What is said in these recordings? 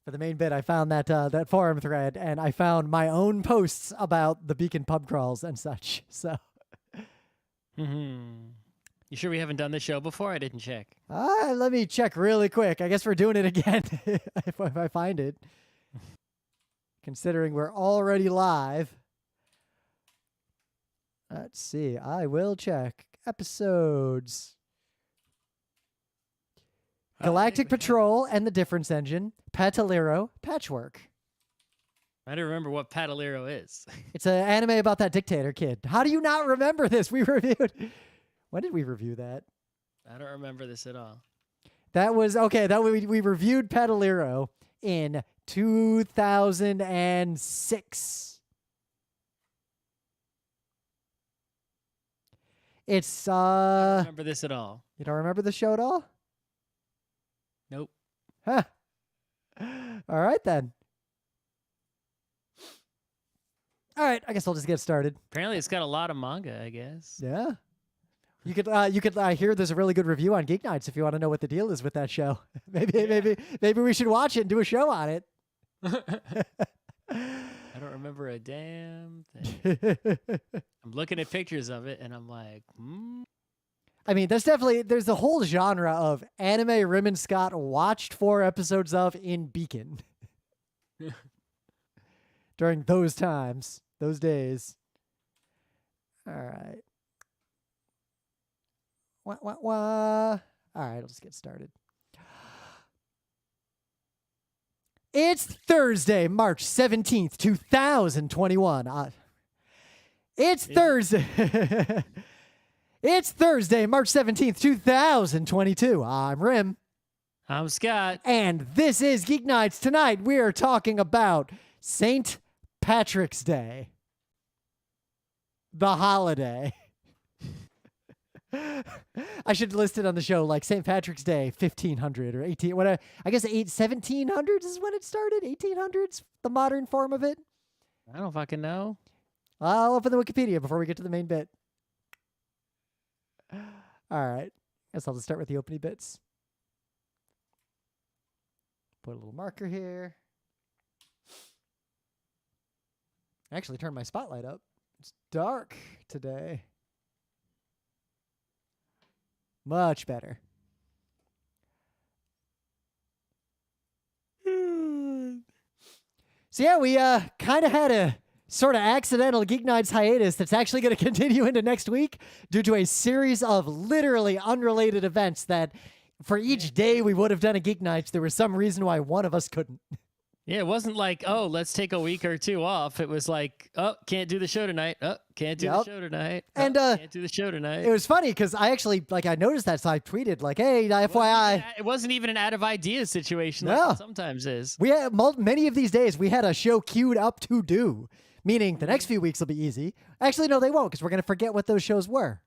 For the main bit, I found that forum thread, and I found my own posts about the Beacon pub crawls and such. So, You sure we haven't done this show before? I didn't check. let me check really quick. I guess we're doing it again if I find it. Considering we're already live. Let's see. I will check episodes. Galactic Patrol and the Difference Engine, Patalero, Patchwork. I don't remember what Patalero is. It's an anime about that dictator kid. How do you not remember this? We reviewed. When did we review that? I don't remember this at all. That was okay. That we reviewed Patalero in 2006. It's I don't remember this at all. You don't remember the show at all? Nope. Huh. All right then. All right, I guess I'll just get started. Apparently, it's got a lot of manga, I guess. Yeah. You could hear there's a really good review on Geek Nights if you want to know what the deal is with that show. Maybe we should watch it and do a show on it. I don't remember a damn thing. I'm looking at pictures of it and I'm like, I mean, there's a whole genre of anime Rim Scott watched 4 episodes of in Beacon. During those times, those days. All right. All right, I'll just get started. It's Thursday, March 17th, 2021. It's Thursday. It's Thursday, March 17th, 2022. I'm Rim. I'm Scott. And this is Geek Nights. Tonight, we are talking about St. Patrick's Day. The holiday. I should list it on the show like St. Patrick's Day 1500 or 18 whatever. I guess 1700s is when it started. 1800s, the modern form of it. I don't fucking know. I'll open the Wikipedia before we get to the main bit. All right. Guess I'll just start with the opening bits. Put a little marker here. Actually, turn my spotlight up. It's dark today. Much better. So yeah, we kind of had a sort of accidental Geek Nights hiatus that's actually going to continue into next week due to a series of literally unrelated events that for each day we would have done a Geek Nights, there was some reason why one of us couldn't. Yeah, it wasn't like, oh, let's take a week or two off. It was like, oh, can't do the show tonight. Oh, can't do the show tonight. Oh, and can't do the show tonight. It was funny because I actually, I noticed that, so I tweeted, hey, FYI. It wasn't even an out of ideas situation No. like it sometimes is. We had many of these days, we had a show queued up to do, meaning the next few weeks will be easy. Actually, no, they won't because we're going to forget what those shows were.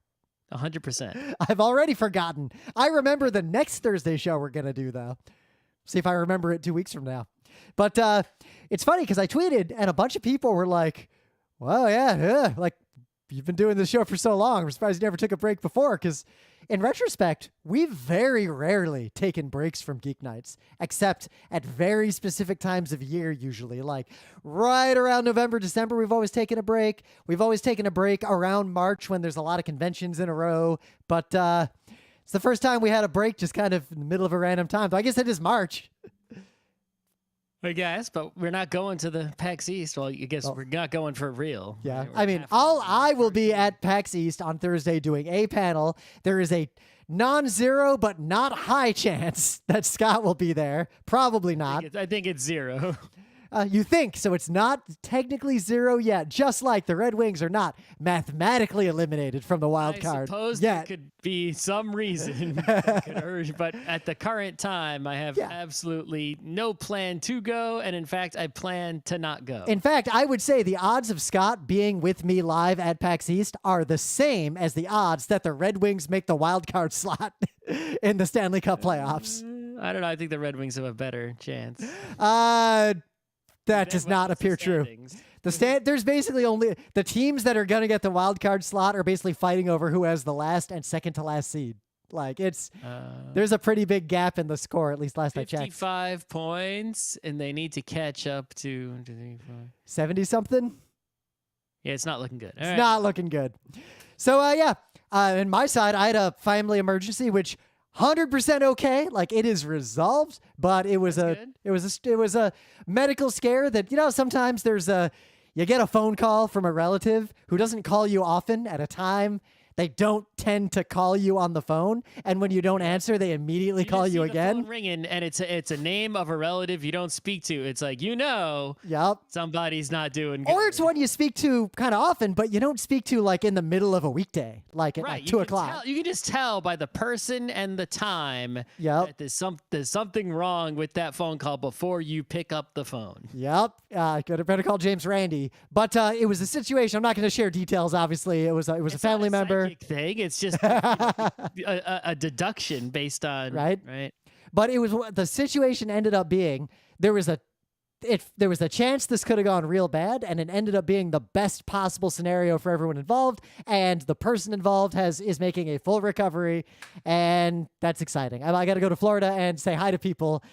100%. I've already forgotten. I remember the next Thursday show we're going to do, though. See if I remember it 2 weeks from now. But it's funny because I tweeted and a bunch of people were like, well, yeah, you've been doing this show for so long. I'm surprised you never took a break before because in retrospect, we've very rarely taken breaks from Geek Nights, except at very specific times of year usually. Like right around November, December, we've always taken a break. We've always taken a break around March when there's a lot of conventions in a row. But it's the first time we had a break just kind of in the middle of a random time. So I guess it is March. I guess, but we're not going to the PAX East. Well, I guess we're not going for real. Yeah. Right? I mean, I will be at PAX East on Thursday doing a panel. There is a non-zero but not high chance that Scott will be there. Probably not. I think it's 0. You think, so it's not technically 0 yet, just like the Red Wings are not mathematically eliminated from the wild card. I suppose yet. there could be some reason that could urge, but at the current time, I have absolutely no plan to go, and in fact, I plan to not go. In fact, I would say the odds of Scott being with me live at PAX East are the same as the odds that the Red Wings make the wild card slot in the Stanley Cup playoffs. I don't know. I think the Red Wings have a better chance. That does not appear true. There's basically only the teams that are going to get the wild card slot are basically fighting over who has the last and second to last seed. Like there's a pretty big gap in the score, at least last I checked. 55 points, and they need to catch up to 70 something. Yeah, it's not looking good. It's not looking good. So on my side, I had a family emergency, which 100% okay. Like it is resolved, but it was a medical scare that, sometimes you get a phone call from a relative who doesn't call you often at a time. They don't tend to call you on the phone, and when you don't answer, they immediately call you again. Phone ringing, and it's a name of a relative you don't speak to. It's like Yep. Somebody's not doing good. Or it's one you speak to kind of often, but you don't speak to like in the middle of a weekday, like at like 2 o'clock. You can just tell by the person and the time that there's something wrong with that phone call before you pick up the phone. Yep. Better call James Randi. But it was a situation. I'm not going to share details. Obviously, it was a family member. Thing. It's just a deduction based on right. But it was the situation ended up being there was a chance this could have gone real bad, and it ended up being the best possible scenario for everyone involved, and the person involved is making a full recovery, and that's exciting. I got to go to Florida and say hi to people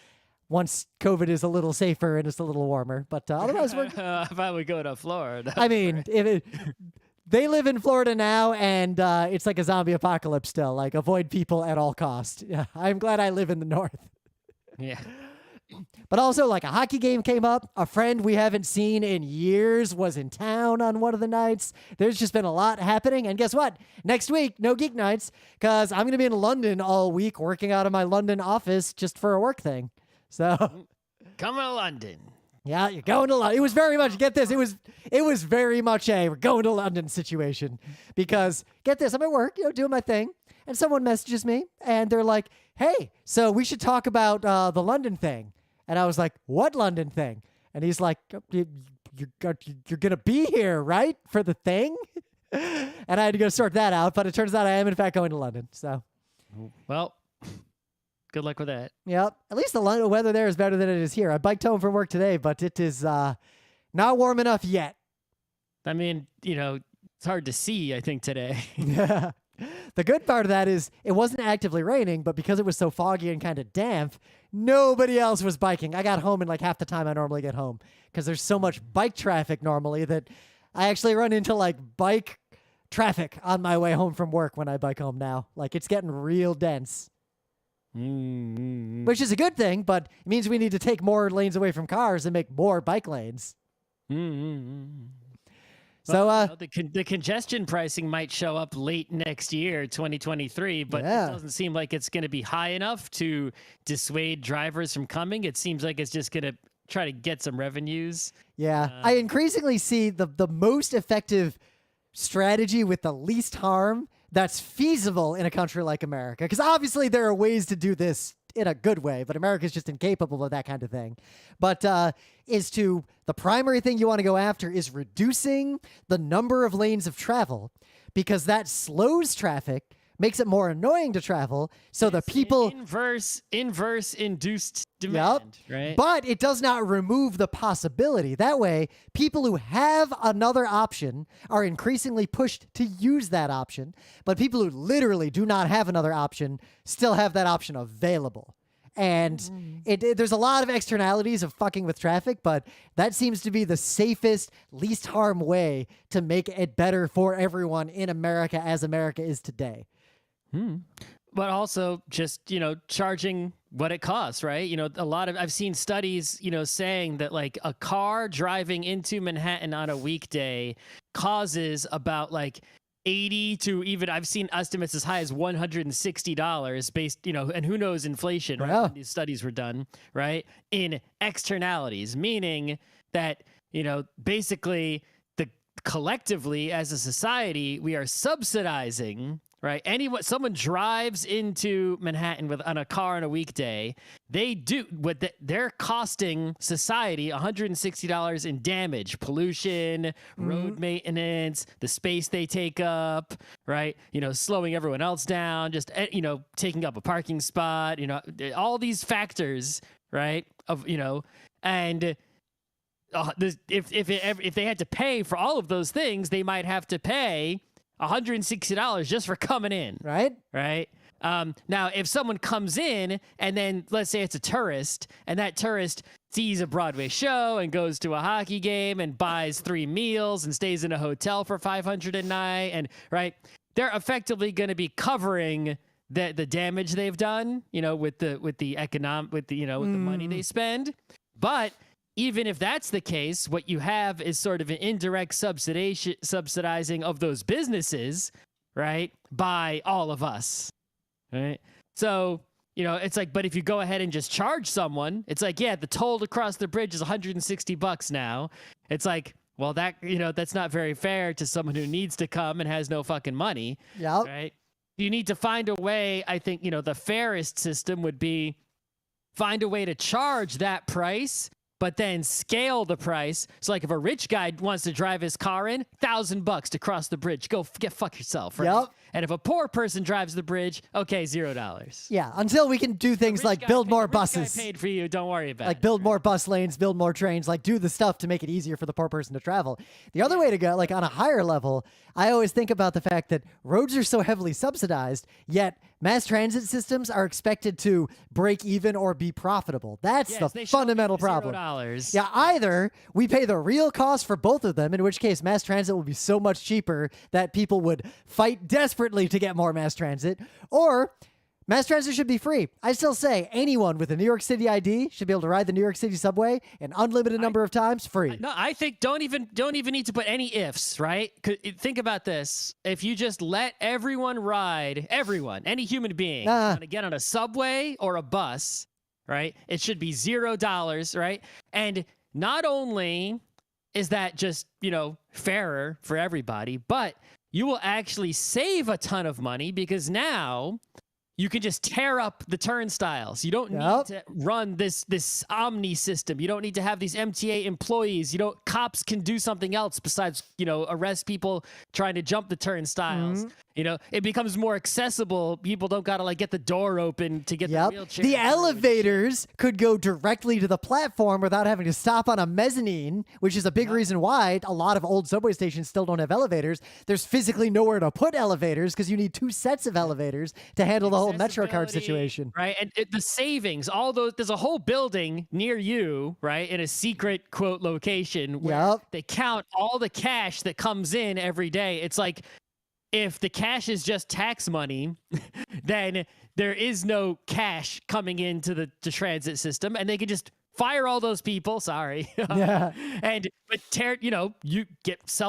once COVID is a little safer and it's a little warmer. But otherwise, if I would go to Florida, I mean, they live in Florida now, and it's like a zombie apocalypse still. Like, avoid people at all costs. Yeah, I'm glad I live in the north. Yeah. But also, like, a hockey game came up. A friend we haven't seen in years was in town on one of the nights. There's just been a lot happening. And guess what? Next week, no Geek Nights, because I'm going to be in London all week working out of my London office just for a work thing. So, coming to London. Yeah, you're going to London. It was very much, get this, it was very much we're going to London situation. Because, get this, I'm at work, doing my thing, and someone messages me, and they're like, hey, so we should talk about the London thing. And I was like, what London thing? And he's like, you're going to be here, right, for the thing? And I had to go sort that out, but it turns out I am, in fact, going to London, so. Well, good luck with that. Yep. At least the weather there is better than it is here. I biked home from work today, but it is not warm enough yet. I mean, it's hard to see, I think, today. The good part of that is it wasn't actively raining, but because it was so foggy and kind of damp, nobody else was biking. I got home in like half the time I normally get home because there's so much bike traffic normally that I actually run into like bike traffic on my way home from work when I bike home now. Like it's getting real dense. Which is a good thing, but it means we need to take more lanes away from cars and make more bike lanes. So the congestion pricing might show up late next year, 2023, but it doesn't seem like it's going to be high enough to dissuade drivers from coming. It seems like it's just going to try to get some revenues. Yeah, I increasingly see the most effective strategy with the least harm that's feasible in a country like America. Because obviously there are ways to do this in a good way, but America's just incapable of that kind of thing. But the primary thing you want to go after is reducing the number of lanes of travel, because that slows traffic, makes it more annoying to travel. So the people inverse induced demand, right? But it does not remove the possibility. That way, people who have another option are increasingly pushed to use that option. But people who literally do not have another option still have that option available. And there's a lot of externalities of fucking with traffic, but that seems to be the safest, least harm way to make it better for everyone in America as America is today. But also just, charging what it costs, right? I've seen studies, saying that like a car driving into Manhattan on a weekday causes about like 80 to even, I've seen estimates as high as $160 based, and who knows inflation, right? Yeah. When these studies were done, right? In externalities, meaning that, basically collectively as a society, we are subsidizing, right? Someone drives into Manhattan on a car on a weekday, they're costing society $160 in damage, pollution, road maintenance, the space they take up, right? Slowing everyone else down, just taking up a parking spot, all these factors, right? And if they had to pay for all of those things, they might have to pay $160 just for coming in. Right. Now, if someone comes in and then let's say it's a tourist and that tourist sees a Broadway show and goes to a hockey game and buys 3 meals and stays in a hotel for $500 a night, and right, they're effectively going to be covering the damage they've done, with the money they spend. But even if that's the case, what you have is sort of an indirect subsidizing of those businesses, right, by all of us. Right. So, it's like, but if you go ahead and just charge someone, it's like, yeah, the toll across the bridge is $160 now. It's like, well, that, that's not very fair to someone who needs to come and has no fucking money. Yeah. Right. You need to find a way. I think, the fairest system would be find a way to charge that price, but then scale the price. So like if a rich guy wants to drive his car in, $1,000 to cross the bridge, go fuck yourself, right? Yep. And if a poor person drives the bridge, okay, $0. Yeah, until we can do things like build more buses. Paid for you, don't worry about it. Like build more bus lanes, build more trains, like do the stuff to make it easier for the poor person to travel. The other way to go, like on a higher level, I always think about the fact that roads are so heavily subsidized, yet mass transit systems are expected to break even or be profitable. That's the fundamental problem. $0. Yeah, either we pay the real cost for both of them, in which case mass transit will be so much cheaper that people would fight desperately to get more mass transit, or mass transit should be free. I still say anyone with a New York City ID should be able to ride the New York City subway an unlimited number of times free. No, I think don't even need to put any ifs, right? Think about this. If you just let everyone ride, any human being, want to get on a subway or a bus, right? It should be $0, right? And not only is that just, fairer for everybody, but you will actually save a ton of money because now you can just tear up the turnstiles. You don't need to run this Omni system. You don't need to have these MTA employees. Cops can do something else besides, arrest people trying to jump the turnstiles. It becomes more accessible. People don't got to get the door open to get the wheelchair. The elevators could go directly to the platform without having to stop on a mezzanine, which is a big reason why a lot of old subway stations still don't have elevators. There's physically nowhere to put elevators because you need 2 sets of elevators to handle the whole MetroCard situation. Right. And the savings, all those, there's a whole building near you, right, in a secret quote location where they count all the cash that comes in every day. It's like, if the cash is just tax money, then there is no cash coming into the transit system, and they can just fire all those people. Sorry, sell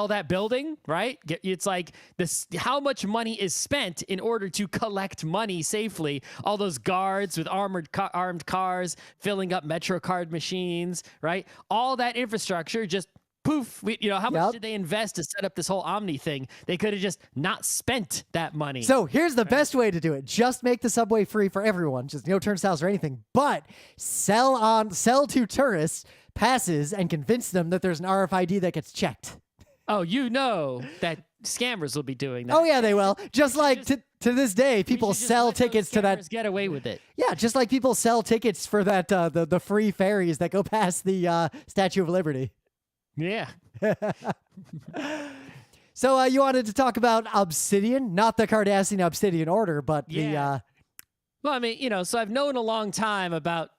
that building, right? It's like this: how much money is spent in order to collect money safely? All those guards with armed cars filling up MetroCard machines, right? All that infrastructure just. Poof, how much did they invest to set up this whole Omni thing? They could have just not spent that money. So here's the best way to do it. Just make the subway free for everyone. Just no turnstiles or anything. But sell to tourists passes and convince them that there's an RFID that gets checked. Oh, that scammers will be doing that. Oh, yeah, they will. Just like to this day, people sell tickets to that. Get away with it. Yeah, just like people sell tickets for that the free ferries that go past the Statue of Liberty. Yeah. So you wanted to talk about Obsidian, not the Cardassian Obsidian Order, but the... Well, I mean, so I've known a long time about,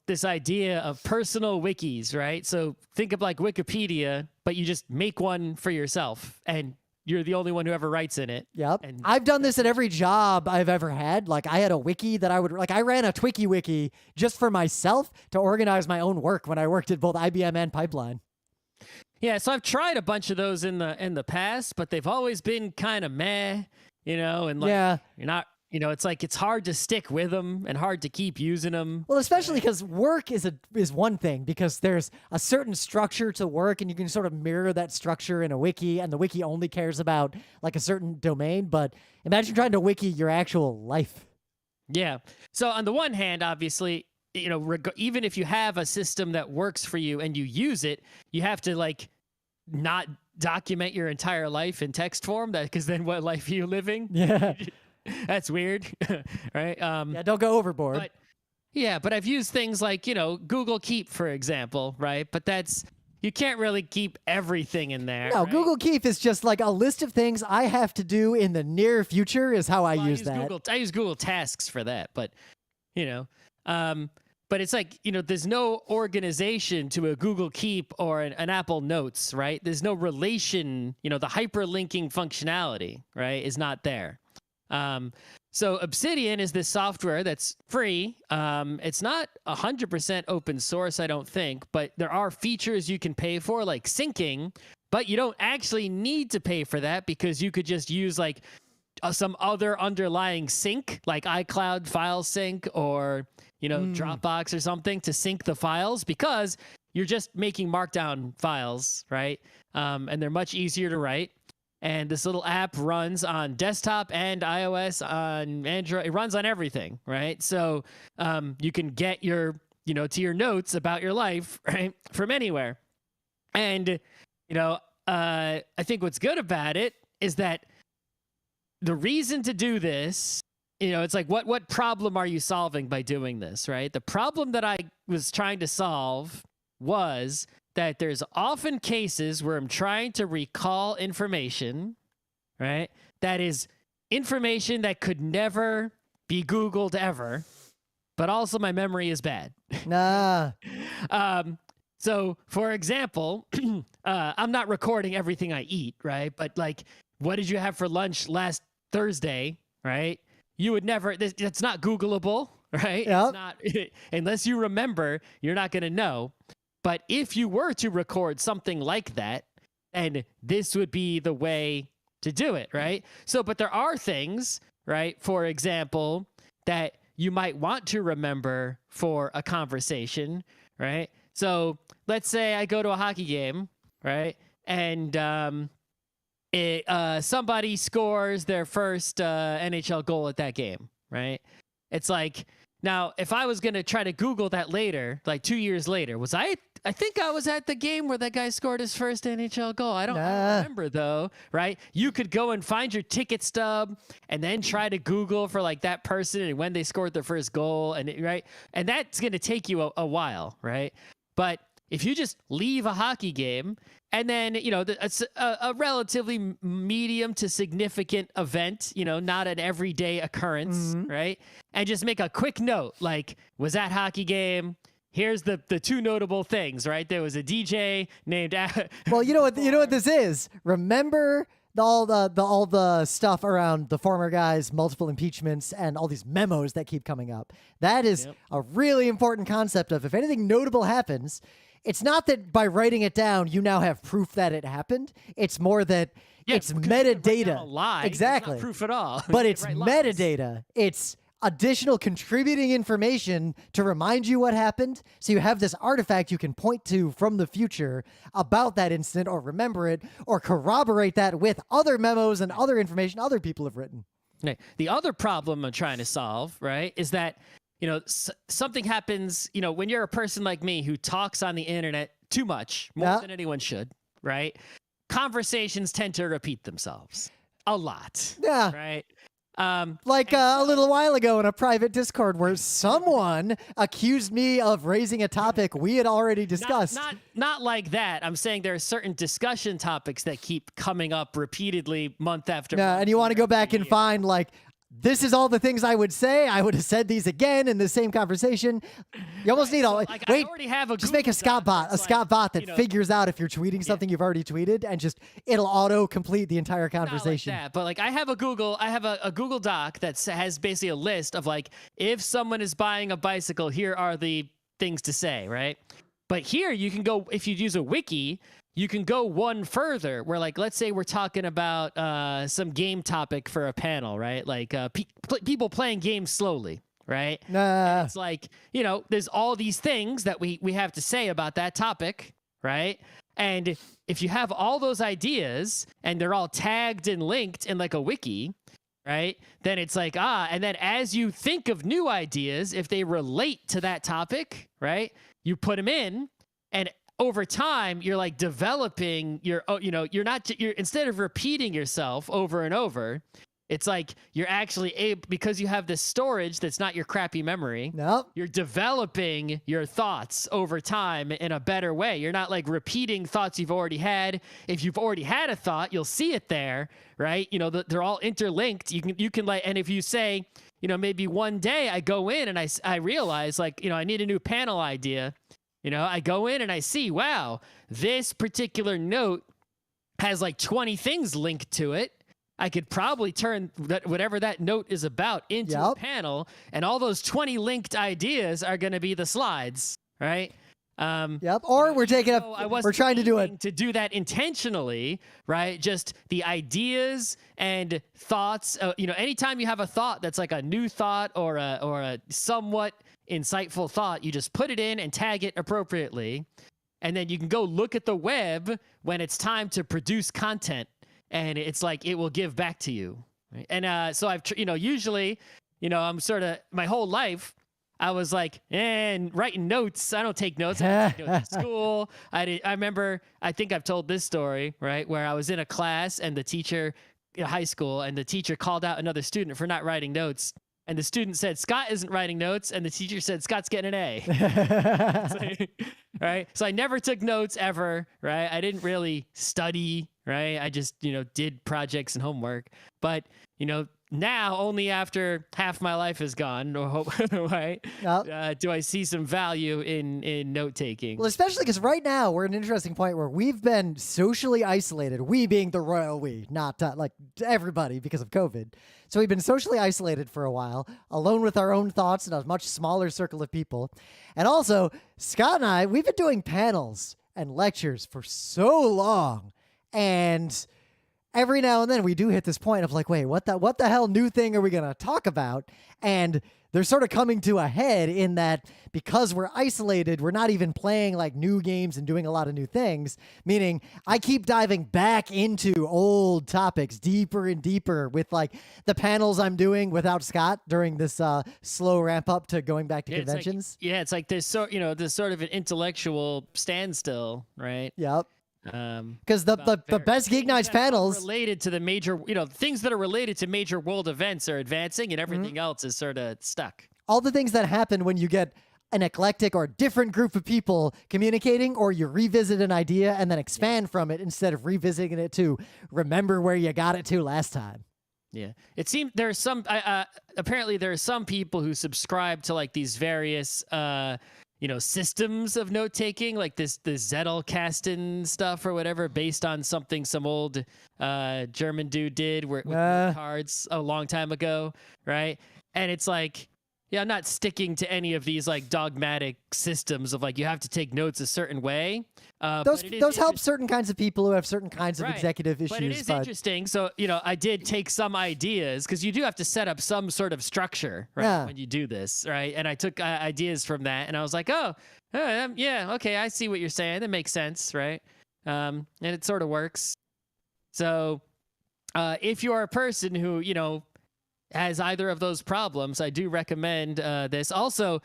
this idea of personal wikis, right? So think of like Wikipedia, but you just make one for yourself, and you're the only one who ever writes in it. Yep. And I've done this at every job I've ever had. Like I had a wiki that I ran a Twiki wiki just for myself to organize my own work when I worked at both IBM and Pipeline. Yeah, so I've tried a bunch of those in the past, but they've always been kind of meh, and you're not, it's like it's hard to stick with them and hard to keep using them. Well, especially because work is one thing, because there's a certain structure to work and you can sort of mirror that structure in a wiki, and the wiki only cares about like a certain domain. But imagine trying to wiki your actual life. Yeah. So on the one hand, obviously, even if you have a system that works for you and you use it, you have to not document your entire life in text form, because then what life are you living? Yeah. That's weird. Right. Yeah. Don't go overboard. But I've used things like, Google Keep, for example. Right. But that's you can't really keep everything in there. No, right? Google Keep is just like a list of things I have to do in the near future is how I use that. I use Google Tasks for that, but you know, but it's like, you know, there's no organization to a Google Keep or an Apple Notes, right? There's no relation, you know, the hyperlinking functionality, right, is not there. So Obsidian is this software that's free. It's not 100% open source, I don't think, but there are features you can pay for, like syncing, but you don't actually need to pay for that because you could just use like some other underlying sync, like iCloud file sync or, you know, Dropbox or something to sync the files because you're just making markdown files, right? And they're much easier to write. And this little app runs on desktop and iOS, on Android. It runs on everything, right? So you can get your, you know, to your notes about your life, right, from anywhere. And, you know, I think what's good about it is that the reason to do this, you know, it's like, what problem are you solving by doing this, right? The problem that I was trying to solve was that there's often cases where I'm trying to recall information, right? That is information that could never be Googled ever, but also my memory is bad. Nah. So, for example, I'm not recording everything I eat, right? But like, what did you have for lunch last Thursday, right? You would never, that's not Googleable, right? Yep. It's not, unless you remember, you're not going to know. But if you were to record something like that, and this would be the way to do it, right? So, but there are things, right? For example, that you might want to remember for a conversation, right? So let's say I go to a hockey game, right? And somebody scores their first NHL goal at that game, right? It's like, now, if I was going to try to Google that later, like 2 years later, I think I was at the game where that guy scored his first NHL goal. I don't remember, though, right? You could go and find your ticket stub and then try to Google for like that person and when they scored their first goal, and right? And that's going to take you a while, right? But if you just leave a hockey game and then, you know, it's a relatively medium to significant event, you know, not an everyday occurrence, right? And just make a quick note, like, was that hockey game? Here's the two notable things, right? There was a DJ named. Well, you know what this is. Remember all the stuff around the former guy's multiple impeachments and all these memos that keep coming up. That is a really important concept of if anything notable happens. It's not that by writing it down, you now have proof that it happened. It's more that it's metadata. Exactly. It's not proof at all. But it's metadata. It's additional contributing information to remind you what happened. So you have this artifact you can point to from the future about that incident or remember it or corroborate that with other memos and other information other people have written. Okay. The other problem I'm trying to solve, right, is that, you know, something happens, you know, when you're a person like me who talks on the internet too much, more than anyone should, right? Conversations tend to repeat themselves a lot. Yeah. Right? Like a little while ago in a private Discord where someone accused me of raising a topic we had already discussed. Not like that. I'm saying there are certain discussion topics that keep coming up repeatedly month after month. And you want to go back and find like, this is all the things I would say. I would have said these again in the same conversation. You almost need I already have just make a Scott bot, that figures out if you're tweeting something you've already tweeted, and just it'll auto complete the entire conversation. Not like that, but like I have a Google Doc that has basically a list of like, if someone is buying a bicycle, here are the things to say, right? But here you can go, if you use a wiki, you can go one further where, like, let's say we're talking about some game topic for a panel, right? Like people playing games slowly, right? And it's like, you know, there's all these things that we have to say about that topic, right? And if you have all those ideas and they're all tagged and linked in like a wiki, right? Then it's like, and then as you think of new ideas, if they relate to that topic, right? You put them in, and over time, you're like developing your, you know, you're instead of repeating yourself over and over, It's like you're actually able, because you have this storage that's not your crappy memory. Nope. You're developing your thoughts over time in a better way. You're not like repeating thoughts you've already had. If you've already had a thought, you'll see it there, right? You know, they're all interlinked. You can like, and if you say, you know, maybe one day I go in and I realize like, you know, I need a new panel idea. You know, I go in and I see, wow, this particular note has like 20 things linked to it. I could probably turn whatever that note is about into a panel, and all those 20 linked ideas are going to be the slides, right? Or we're taking up. We're trying to do it to do that intentionally, right? Just the ideas and thoughts. You know, anytime you have a thought that's like a new thought or a somewhat insightful thought, you just put it in and tag it appropriately, and then you can go look at the web when it's time to produce content. And it's like it will give back to you. Right? And so I've, you know, usually, you know, I'm sort of my whole life, I was like, writing notes. I don't take notes. I don't take notes at school. I remember, I think I've told this story, right, where I was in a class and the teacher, in high school, and the teacher called out another student for not writing notes. And the student said, Scott isn't writing notes. And the teacher said, Scott's getting an A. Right? So I never took notes ever, right? I didn't really study, right? I just, you know, did projects and homework. But, you know, now only after half my life is gone, right? Do I see some value in note taking? Well, especially because right now we're at an interesting point where we've been socially isolated. We being the royal we, not like everybody because of COVID. So we've been socially isolated for a while, alone with our own thoughts in a much smaller circle of people. And also, Scott and I, we've been doing panels and lectures for so long, and every now and then we do hit this point of like, wait, what the hell new thing are we going to talk about? And they're sort of coming to a head in that because we're isolated, we're not even playing like new games and doing a lot of new things, meaning I keep diving back into old topics deeper and deeper with like the panels I'm doing without Scott during this slow ramp up to going back to conventions. It's like this sort of an intellectual standstill, right? Yep. Because the best GeekNights panels related to the major, you know, things that are related to major world events are advancing, and everything else is sort of stuck. All the things that happen when you get an eclectic or different group of people communicating, or you revisit an idea and then expand from it instead of revisiting it to remember where you got it to last time. Yeah, it seems there are some. Apparently, there are some people who subscribe to like these various you know, systems of note taking, like the Zettelkasten stuff or whatever, based on something some old German dude did with cards a long time ago, right? And it's like, yeah, I'm not sticking to any of these like dogmatic systems of like you have to take notes a certain way. Those help certain kinds of people who have certain kinds of executive issues. But it is interesting. So, you know, I did take some ideas because you do have to set up some sort of structure, right, when you do this, right? And I took ideas from that, and I was like, yeah, okay, I see what you're saying. That makes sense, right? And it sort of works. So, if you are a person who, you know, has either of those problems, I do recommend this. Also,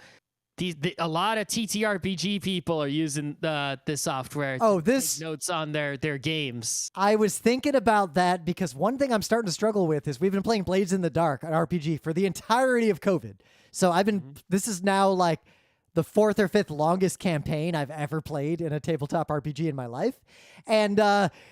a lot of TTRPG people are using this software to take notes on their games. I was thinking about that because one thing I'm starting to struggle with is we've been playing Blades in the Dark, an RPG, for the entirety of COVID. So I've been, this is now like the 4th or 5th longest campaign I've ever played in a tabletop RPG in my life. And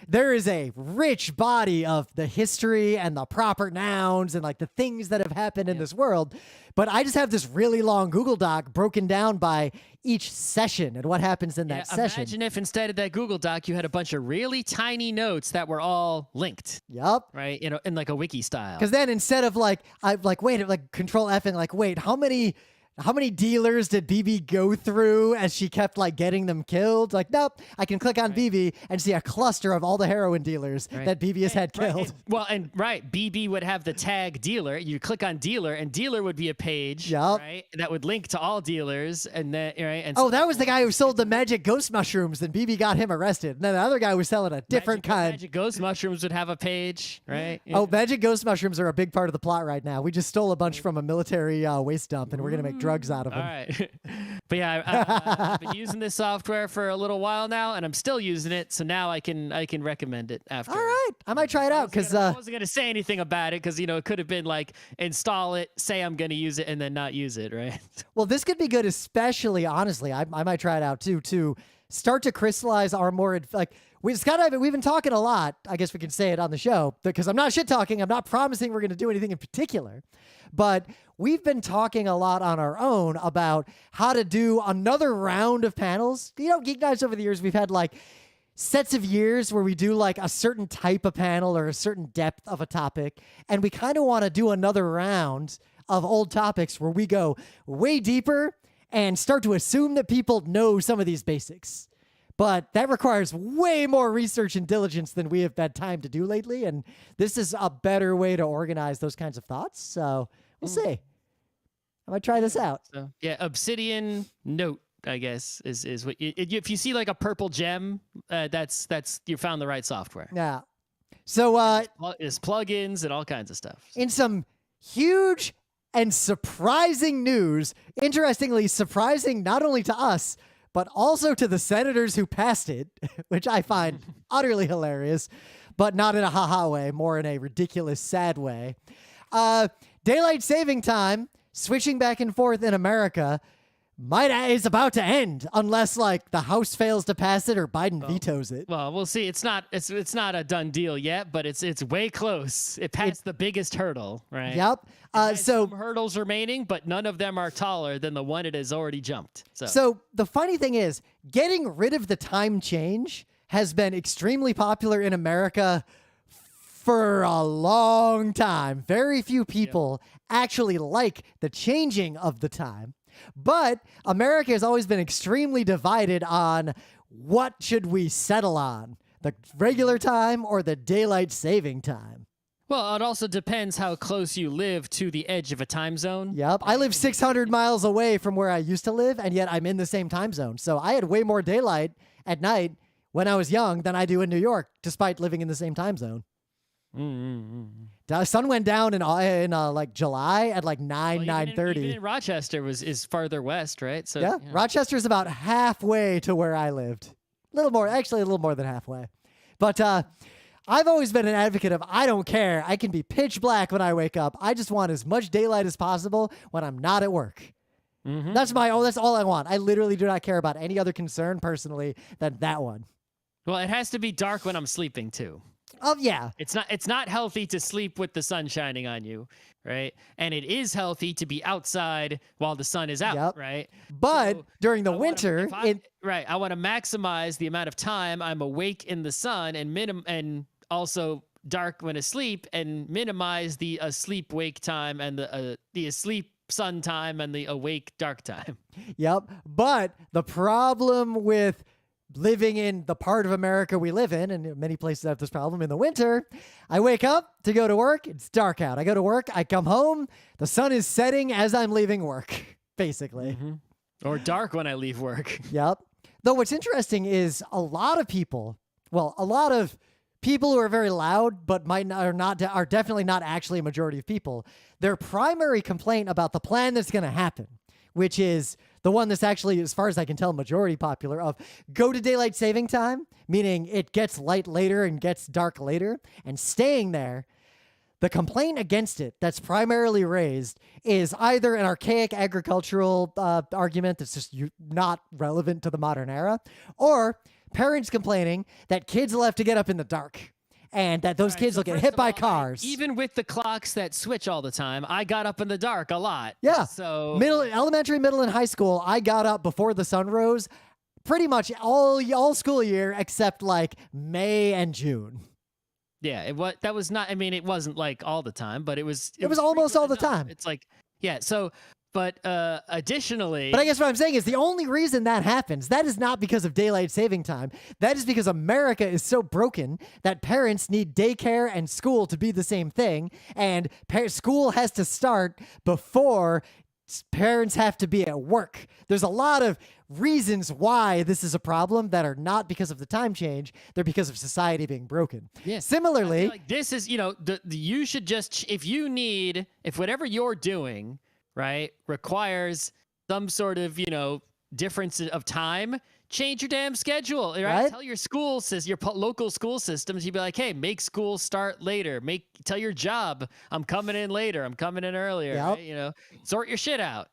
there is a rich body of the history and the proper nouns and like the things that have happened in this world. But I just have this really long Google Doc broken down by each session and what happens in that session. Imagine if instead of that Google Doc, you had a bunch of really tiny notes that were all linked. Yep. Right? You know, in like a wiki style. Because then instead of like, Control F and like, wait, how many dealers did BB go through as she kept like getting them killed? Like, nope, I can click on BB and see a cluster of all the heroin dealers that BB has had killed. BB would have the tag dealer. You click on dealer, and dealer would be a page, right? That would link to all dealers, and then And so that was the guy who sold the magic ghost mushrooms. Then BB got him arrested. And then the other guy was selling a different kind. Magic ghost mushrooms would have a page, right? Yeah. Oh, magic ghost mushrooms are a big part of the plot right now. We just stole a bunch from a military waste dump, and we're gonna make drugs out of them. All right. But yeah, I've been using this software for a little while now, and I'm still using it. So now I can recommend it after. All right, I might try it out because I wasn't gonna say anything about it because it could have been like install it, say I'm gonna use it, and then not use it, right? well, this could be good, especially honestly. I might try it out too to start to crystallize our more like. We've been talking a lot. I guess we can say it on the show because I'm not shit talking. I'm not promising we're going to do anything in particular, but we've been talking a lot on our own about how to do another round of panels. Geek Nights over the years, we've had like sets of years where we do like a certain type of panel or a certain depth of a topic. And we kind of want to do another round of old topics where we go way deeper and start to assume that people know some of these basics. But that requires way more research and diligence than we have had time to do lately. And this is a better way to organize those kinds of thoughts. So we'll see. I might try this out. So, yeah, Obsidian Note, I guess, is what if you see like a purple gem, that's you found the right software. Yeah. So there's plugins and all kinds of stuff. In some huge and surprising news, interestingly surprising not only to us, but also to the senators who passed it, which I find utterly hilarious, but not in a ha-ha way, more in a ridiculous, sad way. Daylight saving time, switching back and forth in America, is about to end unless like the House fails to pass it or Biden vetoes it. Well, we'll see. It's not a done deal yet, but it's way close. It passed the biggest hurdle, right? Yep. So some hurdles remaining, but none of them are taller than the one it has already jumped. So the funny thing is, getting rid of the time change has been extremely popular in America for a long time. Very few people actually like the changing of the time. But America has always been extremely divided on what should we settle on, the regular time or the daylight saving time. Well, it also depends how close you live to the edge of a time zone. Yep. I live 600 miles away from where I used to live, and yet I'm in the same time zone. So I had way more daylight at night when I was young than I do in New York, despite living in the same time zone. The sun went down in like July at like 9:30. Even in Rochester is farther west, right? So yeah, Rochester's about halfway to where I lived. A little more than halfway. But I've always been an advocate of I don't care. I can be pitch black when I wake up. I just want as much daylight as possible when I'm not at work. That's all I want. I literally do not care about any other concern personally than that one. Well, it has to be dark when I'm sleeping too. Oh yeah. It's not healthy to sleep with the sun shining on you, right? And it is healthy to be outside while the sun is out, right? But during the winter, I want to maximize the amount of time I'm awake in the sun and also dark when asleep, and minimize the asleep wake time and the asleep sun time and the awake dark time. Yep. But the problem with living in the part of America we live in, and many places have this problem in the winter, I wake up to go to work, it's dark out. I go to work, I come home, the sun is setting as I'm leaving work, basically. Or dark when I leave work. Yep. Though what's interesting is a lot of people who are very loud but are definitely not actually a majority of people, their primary complaint about the plan that's going to happen, which is the one that's actually, as far as I can tell, majority popular, of go to daylight saving time, meaning it gets light later and gets dark later, and staying there. The complaint against it that's primarily raised is either an archaic agricultural argument that's just not relevant to the modern era, or parents complaining that kids will have to get up in the dark and that those kids will get hit by cars. Even with the clocks that switch all the time, I got up in the dark a lot. Yeah. So elementary, middle, and high school, I got up before the sun rose pretty much all school year except like May and June. Yeah, it wasn't like all the time, but it was almost all the time. It's like, yeah, so but additionally, but I guess what I'm saying is the only reason that happens, that is not because of daylight saving time. That is because America is so broken that parents need daycare and school to be the same thing, and school has to start before parents have to be at work. There's a lot of reasons why this is a problem that are not because of the time change. They're because of society being broken. Yeah. Similarly, I feel like this is, you should just, if whatever you're doing, right, requires some sort of, difference of time, change your damn schedule, right? Tell your school, your local school systems, you'd be like, hey, make school start later. Tell your job, I'm coming in later, I'm coming in earlier. Yep. Right? You know, sort your shit out.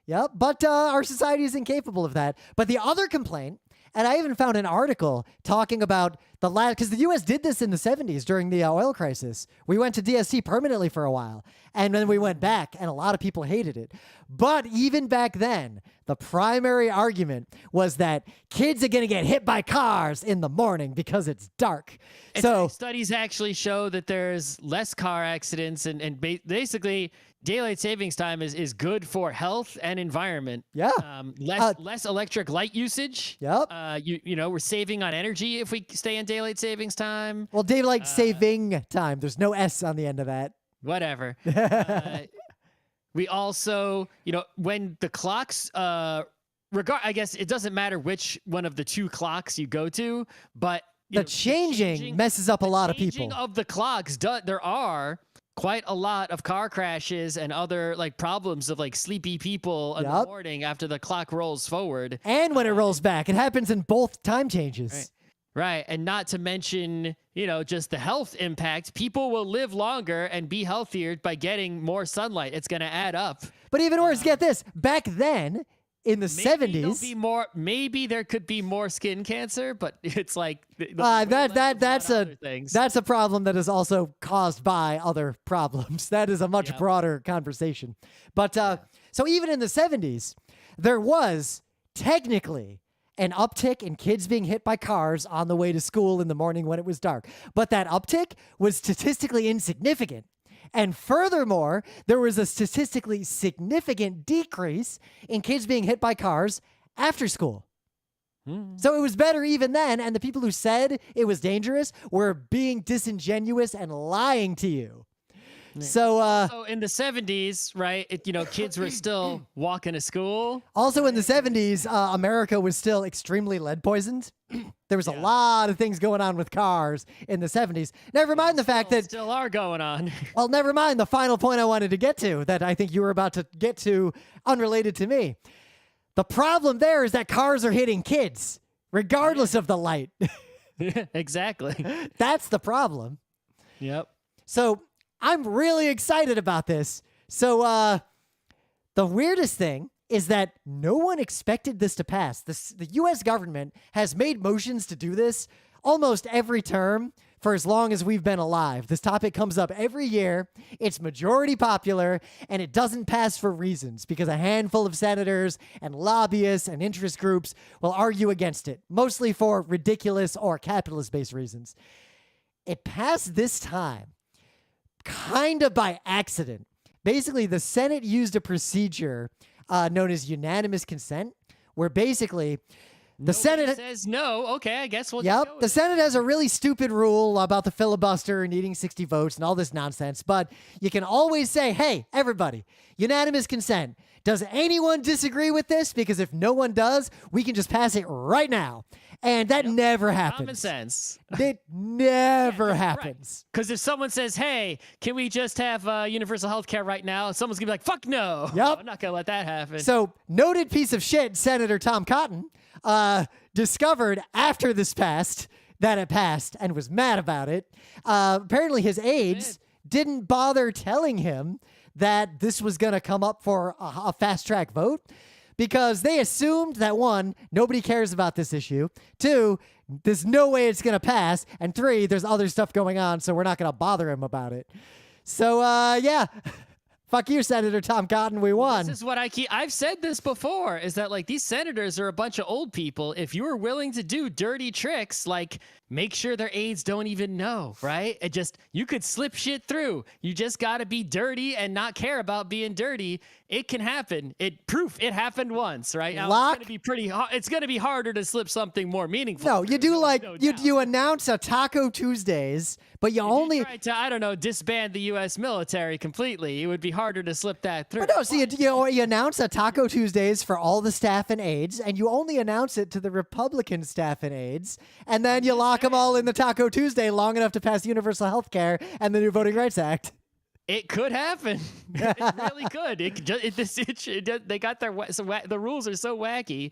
Yep, but our society is incapable of that. But the other complaint, and I even found an article talking about the last, because the U.S. did this in the 70s during the oil crisis. We went to DST permanently for a while, and then we went back, and a lot of people hated it. But even back then, the primary argument was that kids are going to get hit by cars in the morning because it's dark. So studies actually show that there's less car accidents, and basically daylight savings time is good for health and environment. Yeah. Less electric light usage. Yep. You know, we're saving on energy if we stay in daylight savings time. Well, daylight saving time. There's no S on the end of that. Whatever. We also, you know, when the clocks, I guess it doesn't matter which one of the two clocks you go to, but the changing messes up a lot of people. Changing of the clocks, there are quite a lot of car crashes and other like problems of like sleepy people in the morning after the clock rolls forward. And when it rolls back, it happens in both time changes. Right. And not to mention, you know, just the health impact. People will live longer and be healthier by getting more sunlight. It's going to add up. But even worse, get this. Back then, in the 70s, maybe there could be more skin cancer, but it's like that's a problem that is also caused by other problems. That is a much broader conversation. But so even in the 70s, there was technically an uptick in kids being hit by cars on the way to school in the morning when it was dark. But that uptick was statistically insignificant. And furthermore, there was a statistically significant decrease in kids being hit by cars after school. So it was better even then, and the people who said it was dangerous were being disingenuous and lying to you. So in the 70s, right, kids were still walking to school. Also in the 70s, America was still extremely lead poisoned. There was a lot of things going on with cars in the 70s. Never mind the fact that... Still are going on. Well, never mind the final point I wanted to get to that I think you were about to get to unrelated to me. The problem there is that cars are hitting kids, regardless of the light. Exactly. That's the problem. Yep. So I'm really excited about this. So the weirdest thing is that no one expected this to pass. The U.S. government has made motions to do this almost every term for as long as we've been alive. This topic comes up every year. It's majority popular, and it doesn't pass for reasons because a handful of senators and lobbyists and interest groups will argue against it, mostly for ridiculous or capitalist-based reasons. It passed this time kind of by accident. Basically, the Senate used a procedure known as Unanimous Consent, where basically the Senate says no. Okay, I guess we'll. Yep, the Senate has a really stupid rule about the filibuster and needing 60 votes and all this nonsense. But you can always say, "Hey, everybody, unanimous consent. Does anyone disagree with this? Because if no one does, we can just pass it right now." And that never happens. Common sense. It never happens. Because if someone says, hey, can we just have universal health care right now? Someone's going to be like, fuck no. Yep. I'm not going to let that happen. So noted piece of shit, Senator Tom Cotton, discovered after this passed that it passed and was mad about it. Apparently his aides didn't bother telling him that this was going to come up for a fast track vote, because they assumed that, one, nobody cares about this issue. Two, there's no way it's going to pass. And three, there's other stuff going on, so we're not going to bother him about it. So, yeah. Fuck you, Senator Tom Cotton. We won. This is what I've said this before, is that, like, these senators are a bunch of old people. If you are willing to do dirty tricks, like, make sure their aides don't even know, right? You could slip shit through. You just got to be dirty and not care about being dirty. It can happen. It happened once, right? Now, it's going to be harder to slip something more meaningful. No, you do you announce a Taco Tuesdays, but you only try to, I don't know, disband the U.S. military completely. It would be harder to slip that through. But no, see, you announce a Taco Tuesdays for all the staff and aides, and you only announce it to the Republican staff and aides, and then you lock them all in the Taco Tuesday long enough to pass universal health care and the new Voting Rights Act. It could happen. It really could. They got the rules are so wacky.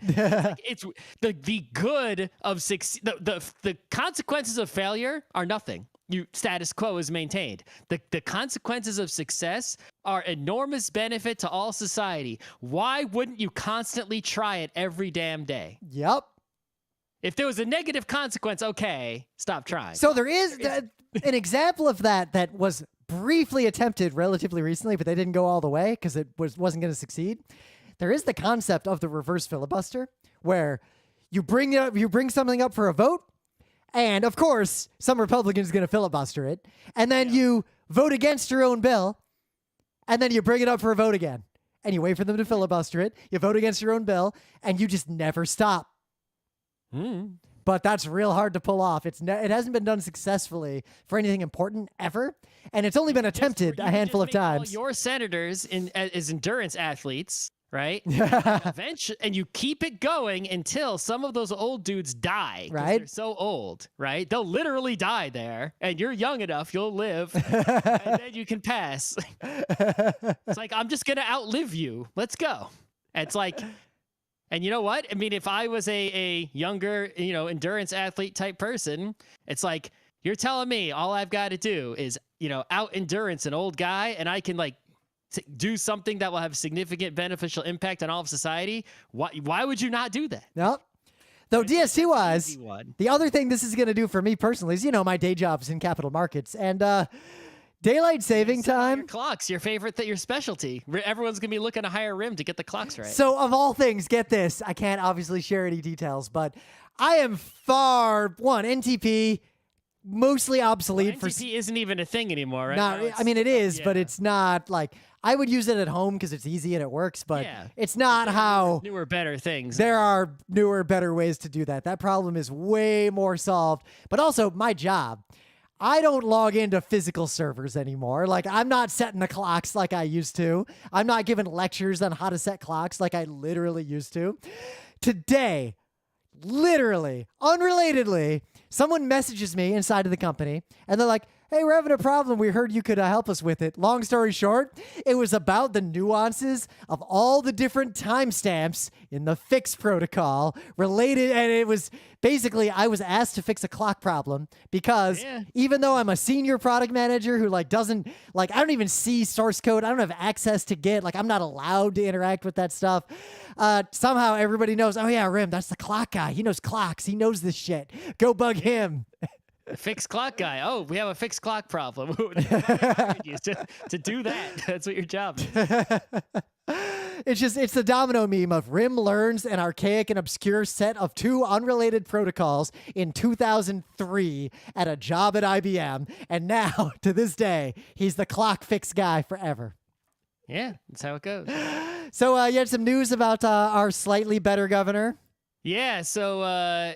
It's the good of the consequences of failure are nothing. Status quo is maintained. The consequences of success are enormous benefit to all society. Why wouldn't you constantly try it every damn day? Yep. If there was a negative consequence, okay, stop trying. So there is an example of that was briefly attempted relatively recently, but they didn't go all the way because it wasn't going to succeed. There is the concept of the reverse filibuster, where you bring something up for a vote, and of course, some Republican is going to filibuster it, and then you vote against your own bill, and then you bring it up for a vote again, and you wait for them to filibuster it. You vote against your own bill, and you just never stop. But that's real hard to pull off. It hasn't been done successfully for anything important ever, and it's only been attempted a handful of times. All your senators as endurance athletes, right? And you keep it going until some of those old dudes die. Right. They're so old, right? They'll literally die there, and you're young enough, you'll live, and then you can pass. It's like, I'm just gonna outlive you. Let's go. It's like. And you know what? I mean, if I was a younger, endurance athlete type person, it's like, you're telling me all I've got to do is, out endurance an old guy, and I can do something that will have significant beneficial impact on all of society. Why would you not do that? Nope. Though DST-wise, the other thing this is going to do for me personally is, my day job's in capital markets, and daylight saving time. Your clocks, your specialty. Everyone's going to be looking to hire Rim to get the clocks right. So of all things, get this. I can't obviously share any details, but I am NTP, mostly obsolete. NTP isn't even a thing anymore, right? I mean, it is, but it's not like... I would use it at home because it's easy and it works, but it's not how... Newer, better things. There are newer, better ways to do that. That problem is way more solved. But also, my job... I don't log into physical servers anymore. Like, I'm not setting the clocks like I used to. I'm not giving lectures on how to set clocks like I literally used to. Today, literally, unrelatedly, someone messages me inside of the company, and they're like, hey, we're having a problem. We heard you could help us with it. Long story short, it was about the nuances of all the different timestamps in the fix protocol related. And it was basically, I was asked to fix a clock problem because even though I'm a senior product manager who doesn't, I don't even see source code. I don't have access to Git. I'm not allowed to interact with that stuff. Somehow everybody knows, oh yeah, Rim, that's the clock guy. He knows clocks. He knows this shit. Go bug him. Fixed clock guy. Oh, we have a fixed clock problem. to do that. That's what your job is. It's the domino meme of Rim learns an archaic and obscure set of two unrelated protocols in 2003 at a job at IBM. And now, to this day, he's the clock fix guy forever. Yeah, that's how it goes. So you had some news about our slightly better governor? Yeah, so, I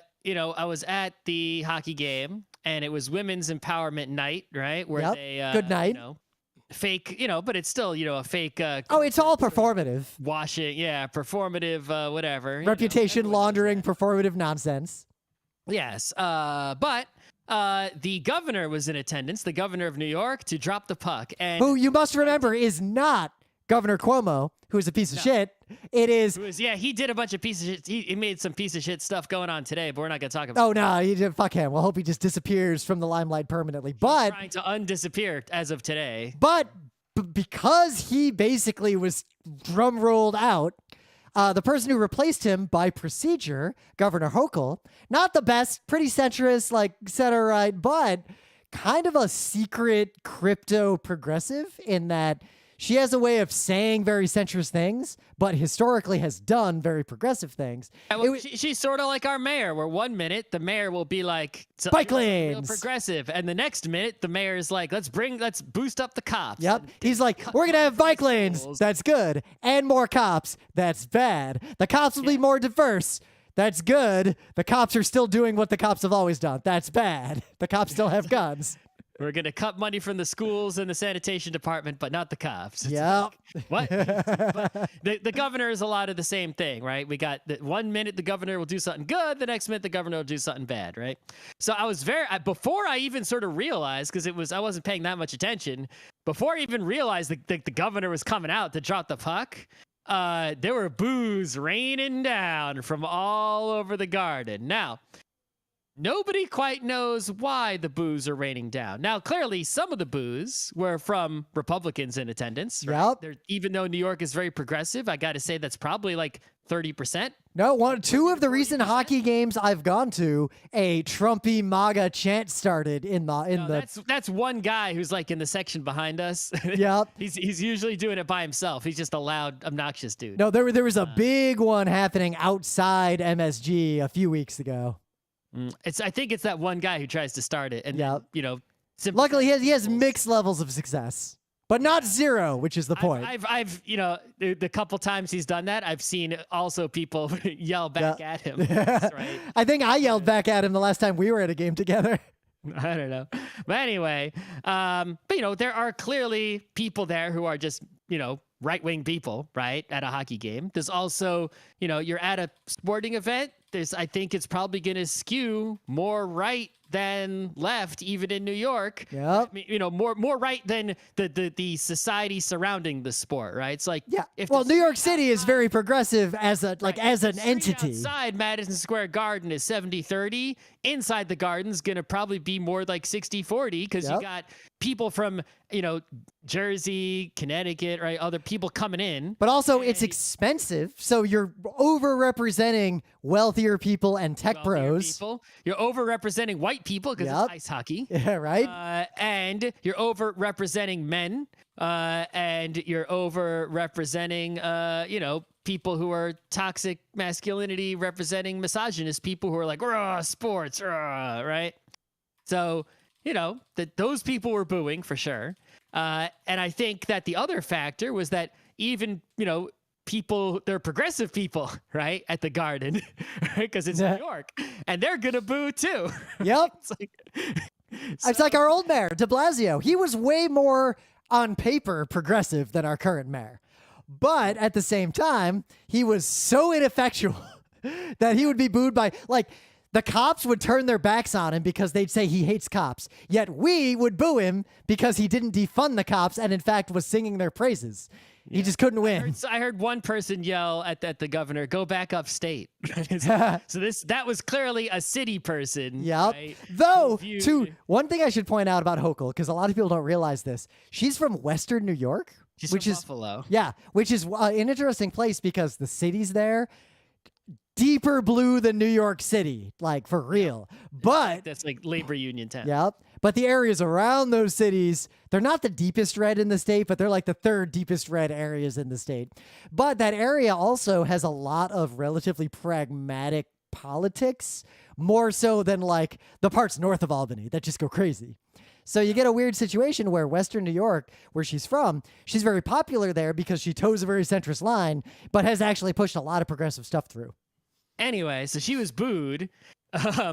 was at the hockey game. And it was Women's Empowerment Night, right? Where they, good night. Fake, but it's still, a fake. It's all performative. Washing, performative, whatever. Reputation laundering, performative nonsense. Yes, but the governor was in attendance, the governor of New York, to drop the puck. And who you must remember is not Governor Cuomo, who is a piece of shit. It is... he did a bunch of pieces of shit. He made some piece of shit stuff going on today, but we're not going to talk about it. Oh, no, he did. Fuck him. We'll hope he just disappears from the limelight permanently. He's trying to undisappear as of today. But because he basically was drum rolled out, the person who replaced him by procedure, Governor Hochul, not the best, pretty centrist, center right, but kind of a secret crypto progressive in that... She has a way of saying very centrist things, but historically has done very progressive things. She's sort of like our mayor, where 1 minute the mayor will be like, bike lanes, real progressive, and the next minute the mayor is like, let's boost up the cops. Yep. He's like, we're gonna have bike lanes. That's good, and more cops. That's bad. The cops will be more diverse. That's good. The cops are still doing what the cops have always done. That's bad. The cops still have guns. We're going to cut money from the schools and the sanitation department, but not the cops. Yeah. What? the governor is a lot of the same thing, right? We got 1 minute the governor will do something good, the next minute the governor will do something bad, right? So I was before I even sort of realized, because I wasn't paying that much attention, before I even realized that the governor was coming out to drop the puck, there were boos raining down from all over the Garden. Now, nobody quite knows why the boos are raining down. Now, clearly, some of the boos were from Republicans in attendance. Right? Yep. Even though New York is very progressive, I got to say that's probably like 30%. No, two of the recent hockey games I've gone to, a Trumpy MAGA chant started in the. That's one guy who's like in the section behind us. Yep. he's usually doing it by himself. He's just a loud, obnoxious dude. No, there was a big one happening outside MSG a few weeks ago. I think it's that one guy who tries to start it, and Yep. then, Luckily, he has mixed levels of success, but not zero, which is the point. I've the couple times he's done that, I've seen also people yell back at him. That's right. I think I yelled back at him the last time we were at a game together. I don't know, but anyway, but there are clearly people there who are just right-wing people, right, at a hockey game. There's also you're at a sporting event. I think it's probably going to skew more right than left, even in New York. Yep. I mean, more right than the society surrounding the sport, right? It's like New York City is very progressive as an entity. Outside Madison Square Garden is 70-30. Inside the Garden's going to probably be more like 60-40 because you got people from Jersey, Connecticut, right? Other people coming in. But also it's expensive, so you're overrepresenting wealthier people and tech pros. You're overrepresenting white people because it's ice hockey. Yeah, right. And you're overrepresenting men. And you're overrepresenting, people who are toxic masculinity representing misogynist people who are like, "Rah, sports, rah," right? So, those people were booing for sure. And I think that the other factor was that even, people, they're progressive people, right, at the Garden, right? Because it's New York, and they're gonna boo too. Yep. It's like our old mayor, de Blasio. He was way more on paper progressive than our current mayor. But at the same time, he was so ineffectual that he would be booed by, the cops would turn their backs on him because they'd say he hates cops. Yet we would boo him because he didn't defund the cops and, in fact, was singing their praises. Yeah. He just couldn't win. I heard one person yell at the governor, "Go back upstate." So that was clearly a city person. Yep. Right? Though, one thing I should point out about Hochul, because a lot of people don't realize this, she's from Western New York. She's from Buffalo. Yeah, which is an interesting place because the cities there, deeper blue than New York City, for real. But that's like labor union town. Yep. But the areas around those cities, they're not the deepest red in the state, but they're like the third deepest red areas in the state. But that area also has a lot of relatively pragmatic politics, more so than the parts north of Albany that just go crazy. So you get a weird situation where Western New York, where she's from, she's very popular there because she toes a very centrist line, but has actually pushed a lot of progressive stuff through. Anyway, so she was booed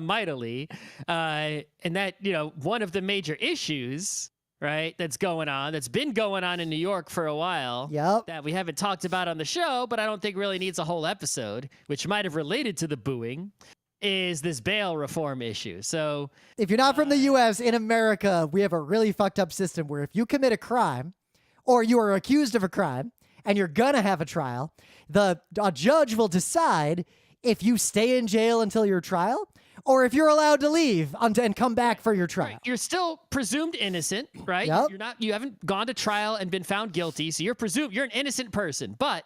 mightily. And that, one of the major issues, right, that's been going on in New York for a while, that we haven't talked about on the show, but I don't think really needs a whole episode, which might have related to the booing, is this bail reform issue. So if you're not from the U.S., in America, we have a really fucked up system where if you commit a crime or you are accused of a crime and you're going to have a trial, a judge will decide if you stay in jail until your trial or if you're allowed to leave and come back for your trial. Right. You're still presumed innocent, right? Yep. You haven't gone to trial and been found guilty, so you're an innocent person. But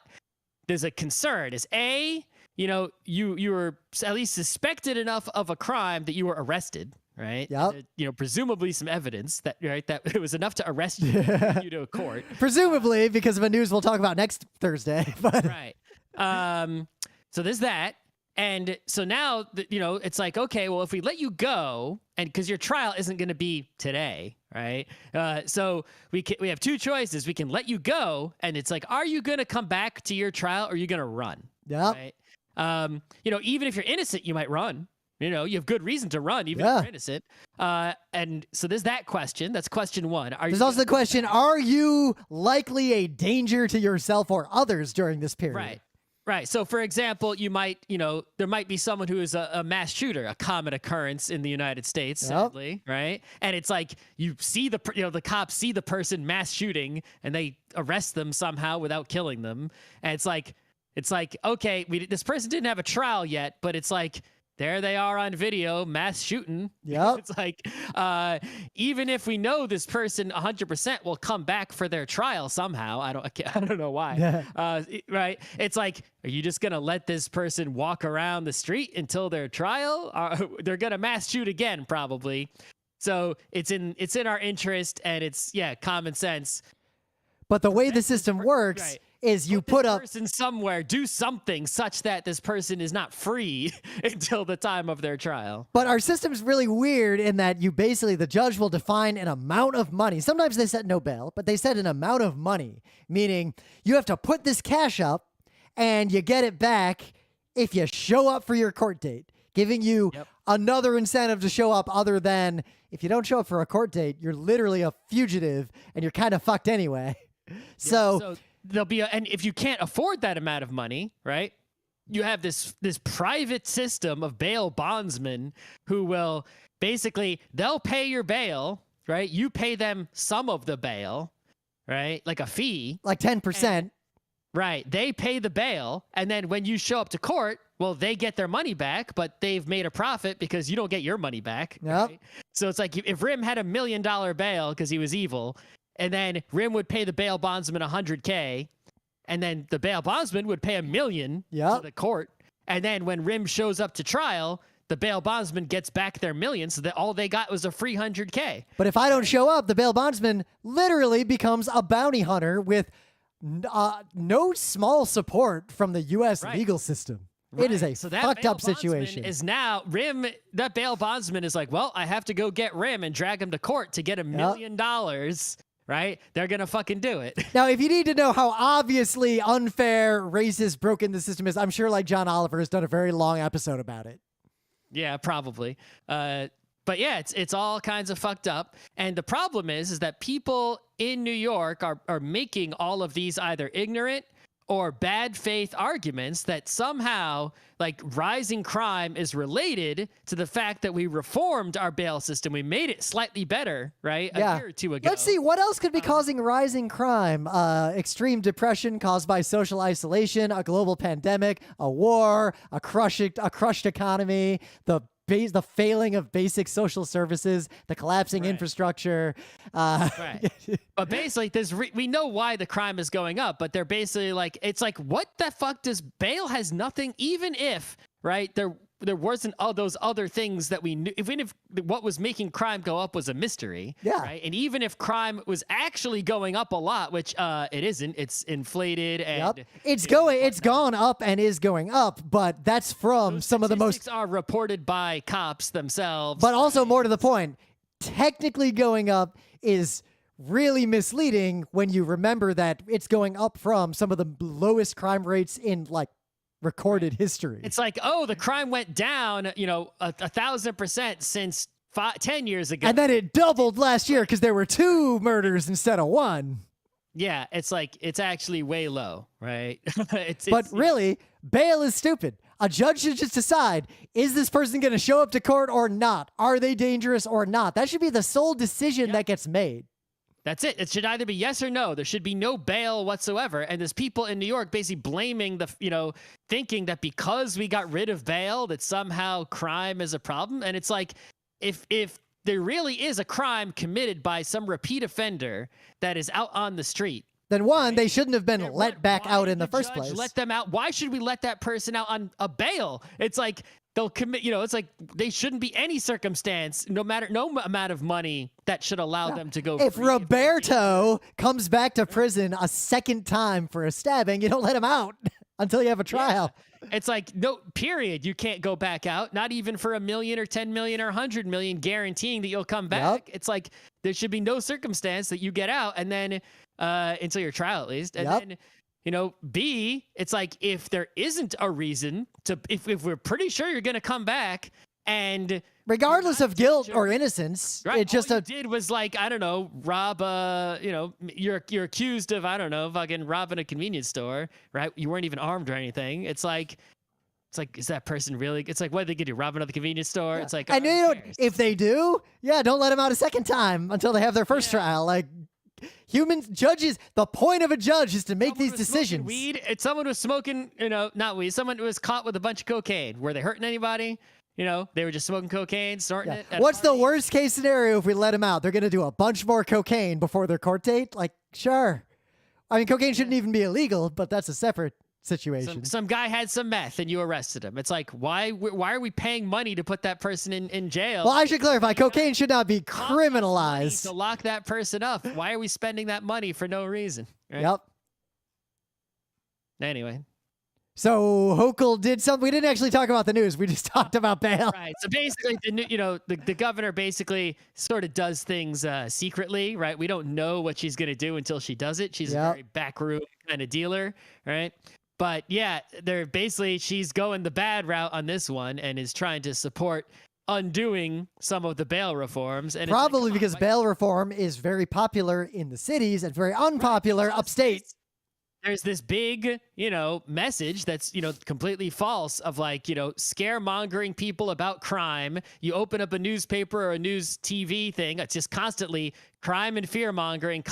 there's a concern. Is you were at least suspected enough of a crime that you were arrested, right? Yep. Presumably some evidence that it was enough to arrest you, bring you to a court. Presumably because of a news we'll talk about next Thursday. But right. So there's that. And so now, it's like, okay, well, if we let you go, and because your trial isn't going to be today, right? So we have two choices. We can let you go, and it's like, are you going to come back to your trial, or are you going to run? Yeah. Right? Even if you're innocent, you might run. You have good reason to run, even if you're innocent. And so there's that question. That's question one. There's also the question, are you likely a danger to yourself or others during this period? Right. Right. So, for example, there might be someone who is a mass shooter, a common occurrence in the United States, sadly, right? And it's like you see the cops see the person mass shooting and they arrest them somehow without killing them. And it's like, okay, this person didn't have a trial yet, but it's like, there they are on video, mass shooting. Yep. It's like, even if we know this person 100% will come back for their trial somehow, I don't know why. Yeah. Right? It's like, are you just gonna let this person walk around the street until their trial? They're gonna mass shoot again, probably. So it's in our interest, and it's common sense. But the way the system works. Right. Is you put up person somewhere, do something such that this person is not free until the time of their trial. But our system's really weird in that the judge will define an amount of money. Sometimes they set no bail, but they set an amount of money, meaning you have to put this cash up and you get it back if you show up for your court date, giving you another incentive to show up other than if you don't show up for a court date, you're literally a fugitive and you're kind of fucked anyway. So there'll be and if you can't afford that amount of money, right? You have this private system of bail bondsmen who will they'll pay your bail, right? You pay them some of the bail, right? Like a fee. Like 10%. Right. They pay the bail. And then when you show up to court, well, they get their money back, but they've made a profit because you don't get your money back. Yep. Right? So it's like if Rim had $1 million bail because he was evil, and then Rim would pay the bail bondsman $100K, and then the bail bondsman would pay $1 million to the court. And then when Rim shows up to trial, the bail bondsman gets back their $1 million, so that all they got was a free $100K. But if I don't show up, the bail bondsman literally becomes a bounty hunter with no small support from the U.S. legal system. Right. It is a fucked up situation. Is now Rim, that bail bondsman is like, well, I have to go get Rim and drag him to court to get $1 million. Right? They're going to fucking do it. Now, if you need to know how obviously unfair, racist, broken the system is, I'm sure John Oliver has done a very long episode about it. Yeah, probably. But yeah, it's all kinds of fucked up. And the problem is that people in New York are making all of these either ignorant or bad faith arguments that somehow rising crime is related to the fact that we reformed our bail system. We made it slightly better, right? A year or two ago. Let's see, what else could be causing rising crime? Extreme depression caused by social isolation, a global pandemic, a war, a crushed economy, the failing of basic social services, the collapsing infrastructure. Right. But basically, we know why the crime is going up, but they're basically it's like, what the fuck does bail has nothing, even if, right, there wasn't all those other things that we knew, even if what was making crime go up was a mystery, right? And even if crime was actually going up a lot, which it isn't, it's inflated and it's gone up and is going up, but that's from some of the most are reported by cops themselves. But also more to the point, technically going up is really misleading when you remember that it's going up from some of the lowest crime rates in recorded history. It's like, oh, the crime went down, 1,000% since 10 years ago. And then it doubled last year because there were 2 murders instead of 1. Yeah, it's actually way low, right? But really, bail is stupid. A judge should just decide, is this person going to show up to court or not? Are they dangerous or not? That should be the sole decision that gets made. That's it. It should either be yes or no. There should be no bail whatsoever. And there's people in New York basically blaming thinking that because we got rid of bail, that somehow crime is a problem. And it's like, if there really is a crime committed by some repeat offender that is out on the street, then they shouldn't have been let back out in the first place. Let them out. Why should we let that person out on a bail? It's like, they'll commit, it's like they shouldn't be any circumstance, no amount of money that should allow them to go If free. Roberto comes back to prison a second time for a stabbing, you don't let him out until you have a trial. Yeah. It's like, no, period. You can't go back out, not even for $1 million or 10 million or 100 million guaranteeing that you'll come back. It's like, there should be no circumstance that you get out and then until your trial at least. And then B, it's like, if there isn't a reason to, if we're pretty sure you're going to come back, And regardless of guilt or innocence, right, it just all you did was like, I don't know, rob you're accused of, I don't know, fucking robbing a convenience store, right? You weren't even armed or anything. It's like, is that person really? It's like, what did they do? Rob another convenience store? Yeah. It's like, and if they do, don't let them out a second time until they have their first trial. Like humans, judges, the point of a judge is to make these decisions. Weed. It's someone was smoking, not weed. Someone who was caught with a bunch of cocaine. Were they hurting anybody? They were just smoking cocaine, snorting it. What's the worst case scenario if we let them out? They're going to do a bunch more cocaine before their court date? Like, sure. I mean, cocaine shouldn't even be illegal, but that's a separate situation. Some guy had some meth and you arrested him. It's like, why are we paying money to put that person in jail? Well, I should clarify, cocaine should not be criminalized. To lock that person up. Why are we spending that money for no reason? Right? Yep. Anyway. So Hochul did something. We didn't actually talk about the news. We just talked about bail. Right. So basically, the governor basically sort of does things secretly, right? We don't know what she's going to do until she does it. She's a very backroom kind of dealer, right? But yeah, she's going the bad route on this one and is trying to support undoing some of the bail reforms. And probably because bail reform is very popular in the cities and very unpopular upstate. There's this big, message that's, completely false of like, scaremongering people about crime. You open up a newspaper or a news TV thing, it's just constantly crime and fear mongering,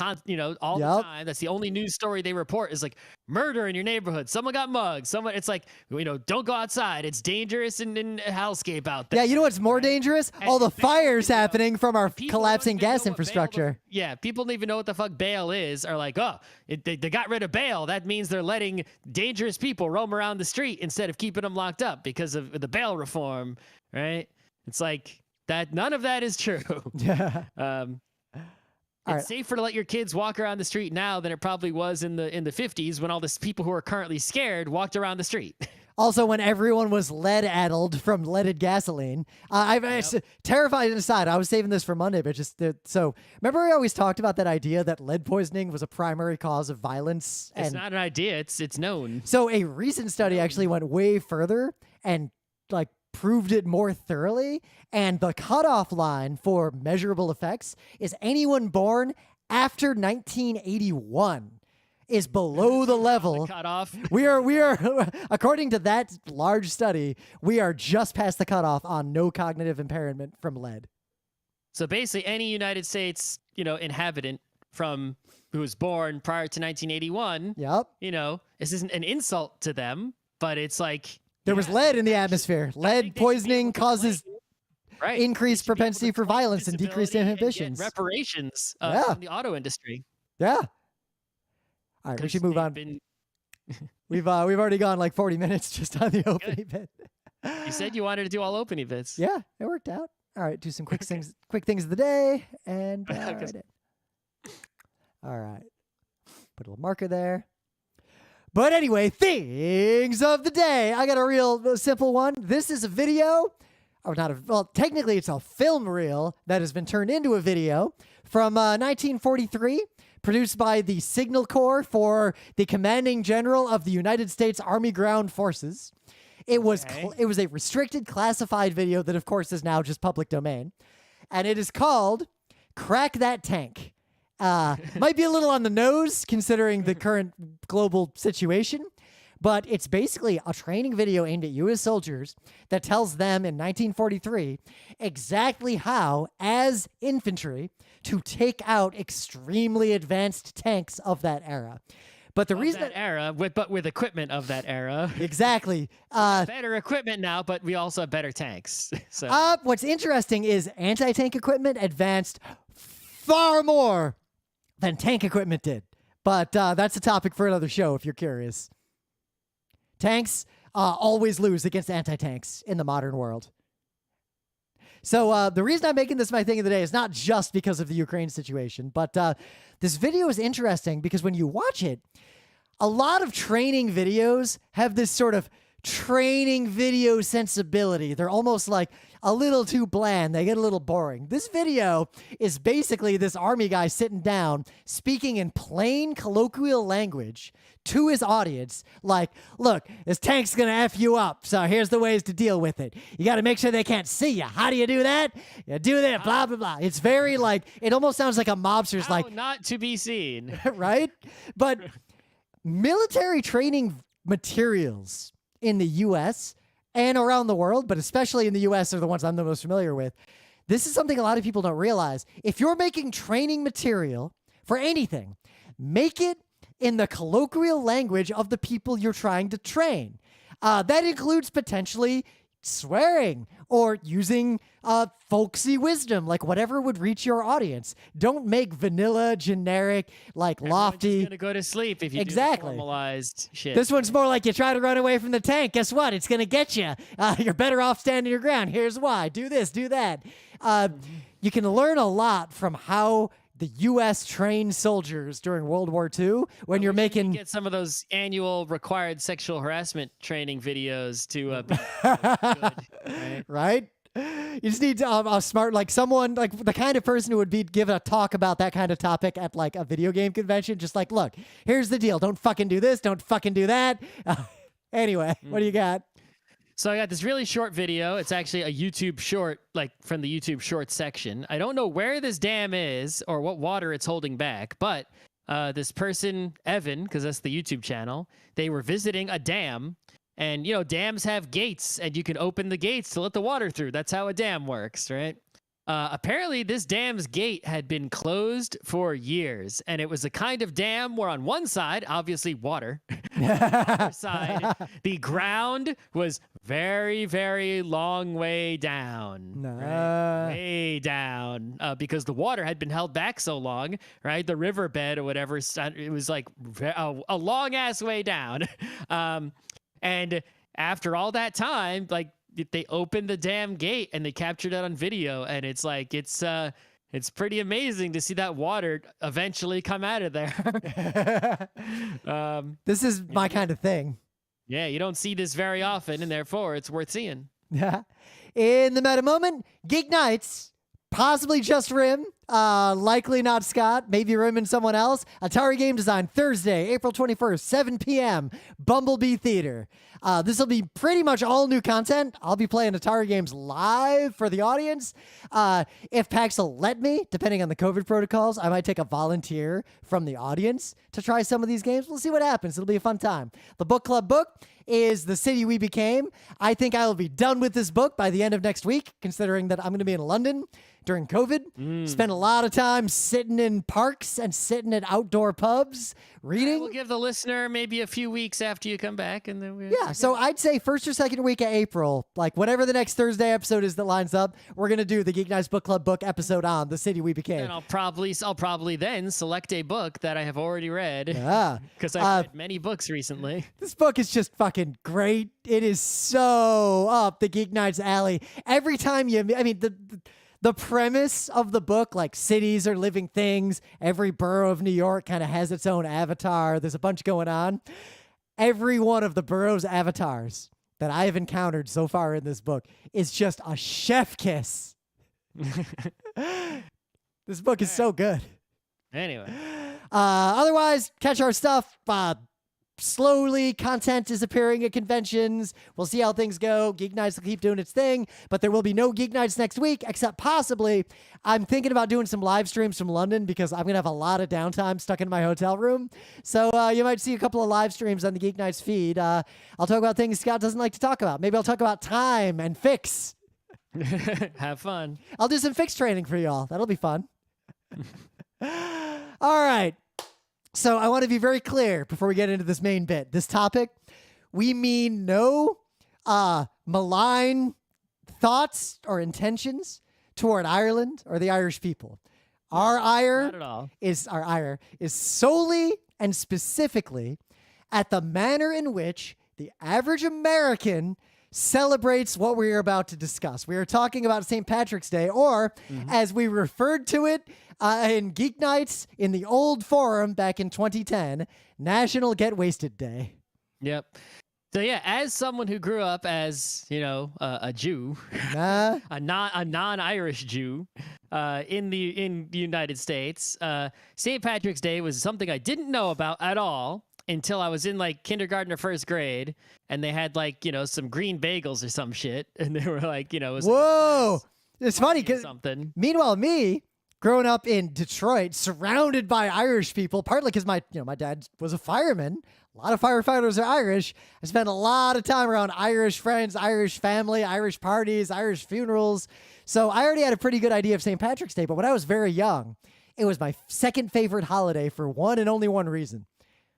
all the time. That's the only news story they report is like murder in your neighborhood. Someone got mugged. It's like, don't go outside. It's dangerous and hellscape out there. Yeah, you know what's more dangerous? All the fires happening from our collapsing gas infrastructure. People don't even know what the fuck bail is. Are like, they got rid of bail. That means they're letting dangerous people roam around the street instead of keeping them locked up because of the bail reform, right? It's like that. None of that is true. Yeah. It's safer to let your kids walk around the street now than it probably was in the 50s when all these people who are currently scared walked around the street. Also, when everyone was lead-addled from leaded gasoline. Terrified aside, I was saving this for Monday, but so remember we always talked about that idea that lead poisoning was a primary cause of violence? It's not an idea. It's known. So a recent study actually went way further and proved it more thoroughly. And the cutoff line for measurable effects is anyone born after 1981 is below the level. The cutoff. We are, according to that large study, we are just past the cutoff on no cognitive impairment from lead. So basically, any United States, inhabitant who was born prior to 1981, this isn't an insult to them, but it's like there was lead in the atmosphere. Lead poisoning causes increased propensity for violence and decreased inhibitions. Reparations from the auto industry. Yeah. All right, we should move on. We've already gone like 40 minutes just on the opening bit. You said you wanted to do all opening bits. Yeah, it worked out. All right, do some quick things of the day, and all right. Put a little marker there. But anyway, things of the day. I got a real simple one. This is a video, technically it's a film reel that has been turned into a video from 1943, produced by the Signal Corps for the Commanding General of the United States Army Ground Forces. It was a restricted, classified video that, of course, is now just public domain. And it is called Crack That Tank. Might be a little on the nose considering the current global situation, but it's basically a training video aimed at U.S. soldiers that tells them in 1943 exactly how, as infantry, to take out extremely advanced tanks of that era. But the reason that era, with equipment of that era, exactly, better equipment now, but we also have better tanks. So what's interesting is anti-tank equipment advanced far more than tank equipment did. But that's a topic for another show if you're curious. Tanks always lose against anti-tanks in the modern world. So the reason I'm making this my thing of the day is not just because of the Ukraine situation, but this video is interesting because when you watch it, a lot of training videos have this sort of training video sensibility. They're almost like a little too bland. They get a little boring. This video is basically this army guy sitting down, speaking in plain colloquial language to his audience. Like, look, this tank's going to F you up. So here's the ways to deal with it. You got to make sure they can't see you. How do you do that? You do that, blah, blah, blah. It's very like, it almost sounds like a mobster's How like, not to be seen. right? But military training materials in the U.S. and around the world, but especially in the U.S. are the ones I'm the most familiar with. This is something a lot of people don't realize. If you're making training material for anything, make it in the colloquial language of the people you're trying to train. That includes potentially swearing or using folksy wisdom, like whatever would reach your audience. Don't make vanilla, generic, like lofty. Everyone's just gonna go to sleep if you Exactly. do the formalized shit. This one's more like you try to run away from the tank. Guess what? It's going to get you. You're better off standing your ground. Here's why. Do this, do that. You can learn a lot from how the U.S. trained soldiers during World War II when you're making... get some of those annual required sexual harassment training videos to be good, right? You just need a smart, like someone, like the kind of person who would be giving a talk about that kind of topic at like a video game convention. Just like, look, here's the deal. Don't fucking do this. Don't fucking do that. Anyway, what do you got? So I got this really short video. It's actually a YouTube short, like from the YouTube short section. I don't know where this dam is or what water it's holding back, but this person, Evan, because that's the YouTube channel, they were visiting a dam. And, you know, dams have gates, and you can open the gates to let the water through. That's how a dam works, right? Apparently, this dam's gate had been closed for years, and it was a kind of dam where on one side, obviously water, on the other side, the ground was very, very long way down. Right? Way down, because the water had been held back so long, right? The riverbed or whatever, it was like a long-ass way down. And after all that time, like, they opened the damn gate and they captured it on video, and it's like it's pretty amazing to see that water eventually come out of there. This is my kind of thing. Yeah, you don't see this very often, and therefore it's worth seeing. Yeah. In the meta moment, GeekNights, possibly just Rim, likely not Scott, maybe Rim and someone else. Atari Game Design, Thursday, April 21st, 7 p.m., Bumblebee Theater. This will be pretty much all new content. I'll be playing Atari games live for the audience. If PAX will let me, depending on the COVID protocols, I might take a volunteer from the audience to try some of these games. We'll see what happens. It'll be a fun time. The book club book is The City We Became. I think I will be done with this book by the end of next week, considering that I'm going to be in London during COVID. Spent a lot of time sitting in parks and sitting at outdoor pubs reading. We'll give the listener maybe a few weeks after you come back, and then So I'd say first or second week of April, like whatever the next Thursday episode is that lines up, we're gonna do the GeekNights Book Club book episode on The City We Became. And I'll probably then select a book that I have already read. Because I've read many books recently. This book is just fucking great. It is so up the GeekNights alley. Every time the premise of the book, like cities are living things, every borough of New York kind of has its own avatar. There's a bunch going on. Every one of the borough's avatars that I have encountered so far in this book is just a chef kiss. This book is so good. Anyway. Otherwise, catch our stuff. Slowly, content is appearing at conventions. We'll see how things go. GeekNights will keep doing its thing, but there will be no GeekNights next week, except possibly I'm thinking about doing some live streams from London because I'm going to have a lot of downtime stuck in my hotel room. So you might see a couple of live streams on the GeekNights feed. I'll talk about things Scott doesn't like to talk about. Maybe I'll talk about time and fix. Have fun. I'll do some fix training for y'all. That'll be fun. All right. So I want to be very clear before we get into this main bit. This topic, we mean no malign thoughts or intentions toward Ireland or the Irish people. Our ire Not at all. is solely and specifically at the manner in which the average American celebrates what we are about to discuss. We are talking about St. Patrick's Day, or as we referred to it in Geek Nights in the old forum back in 2010, National Get Wasted Day. Yep. So yeah, as someone who grew up as a Jew, Nah. a non-Irish Jew, in the United States, St. Patrick's Day was something I didn't know about at all until I was in like kindergarten or first grade, and they had like some green bagels or some shit, and they were like it was Whoa. It's funny like because something. meanwhile, me growing up in Detroit, surrounded by Irish people, partly because my dad was a fireman. A lot of firefighters are Irish. I spent a lot of time around Irish friends, Irish family, Irish parties, Irish funerals. So I already had a pretty good idea of St. Patrick's Day. But when I was very young, it was my second favorite holiday for one and only one reason: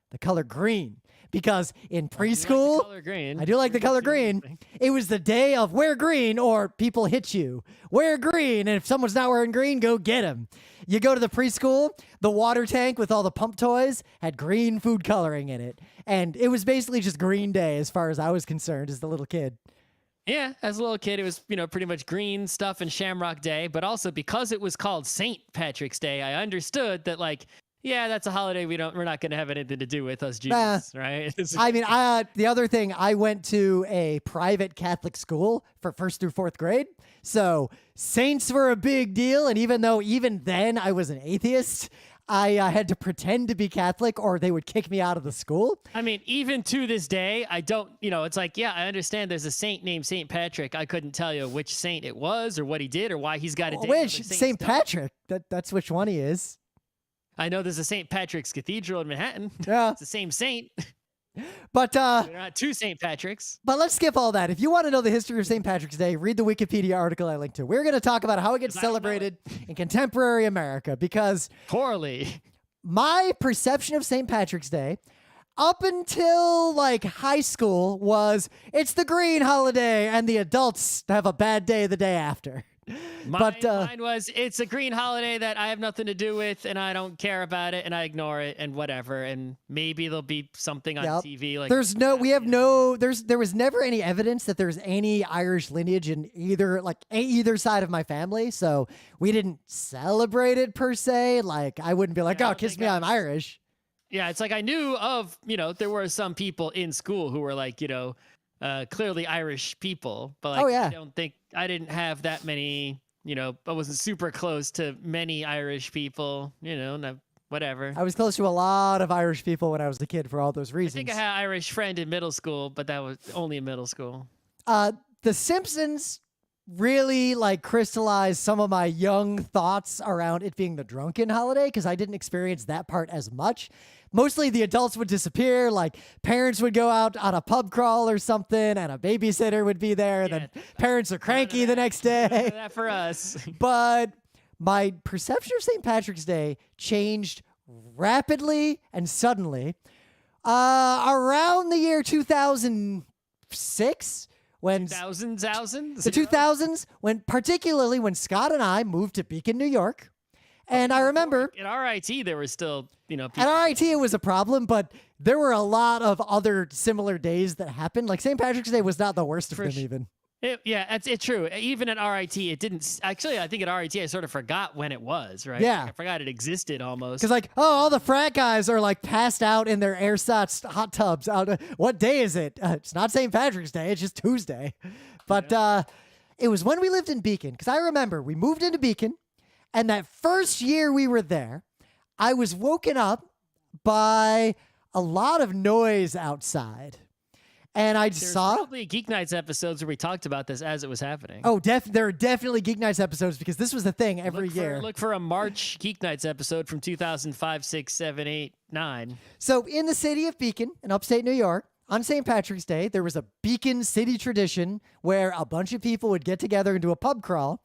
the color green. Because in preschool, I do like the color green. It was the day of wear green or people hit you. Wear green, and if someone's not wearing green, go get them. You go to the preschool, the water tank with all the pump toys had green food coloring in it. And it was basically just Green Day as far as I was concerned as the little kid. Yeah, as a little kid, it was, pretty much green stuff and Shamrock Day. But also because it was called St. Patrick's Day, I understood that, like, yeah, that's a holiday we're not going to have anything to do with us Jews, right? I mean, the other thing, I went to a private Catholic school for 1st through 4th grade. So saints were a big deal. And even though even then I was an atheist, I had to pretend to be Catholic or they would kick me out of the school. I mean, even to this day, I don't, it's like, yeah, I understand there's a saint named St. Patrick. I couldn't tell you which saint it was or what he did or why he's got a date. Which? St. Patrick. That's which one he is. I know there's a St. Patrick's Cathedral in Manhattan. Yeah. It's the same saint. But they're not two St. Patricks. But let's skip all that. If you want to know the history of St. Patrick's Day, read the Wikipedia article I linked to. We're going to talk about how it gets celebrated in contemporary America because poorly. My perception of St. Patrick's Day up until like high school was it's the green holiday and the adults have a bad day the day after. Mine was it's a green holiday that I have nothing to do with and I don't care about it and I ignore it and whatever, and maybe there'll be something on TV like there was never any evidence that there's any Irish lineage in either side of my family, so we didn't celebrate it per se. Like I wouldn't be like, oh, kiss me, I'm Irish. Yeah, it's like I knew of, there were some people in school who were like, clearly Irish people, but like, I didn't have that many, I wasn't super close to many Irish people, whatever. I was close to a lot of Irish people when I was a kid for all those reasons. I think I had an Irish friend in middle school, but that was only in middle school. The Simpsons really like crystallized some of my young thoughts around it being the drunken holiday because I didn't experience that part as much. Mostly the adults would disappear, like parents would go out on a pub crawl or something and a babysitter would be there and then parents are cranky the next day. That for us. But my perception of St. Patrick's Day changed rapidly and suddenly around the year 2006 when the 2000s, particularly when Scott and I moved to Beacon, New York. And I remember at RIT there were still, people. At RIT it was a problem, but there were a lot of other similar days that happened. Like St. Patrick's Day was not the worst of them even. It's true. Even at RIT, it didn't. Actually, I think at RIT, I sort of forgot when it was, right? Yeah. Like, I forgot it existed almost. Because all the frat guys are like passed out in their ersatz hot tubs. What day is it? It's not St. Patrick's Day. It's just Tuesday. But it was when we lived in Beacon. Because I remember we moved into Beacon. And that first year we were there, I was woken up by a lot of noise outside. And I saw probably GeekNights episodes where we talked about this as it was happening. Oh, there are definitely GeekNights episodes because this was the thing every year. Look for a March GeekNights episode from 2005, 6, 7, 8, 9. So in the city of Beacon in upstate New York, on St. Patrick's Day, there was a Beacon city tradition where a bunch of people would get together and do a pub crawl.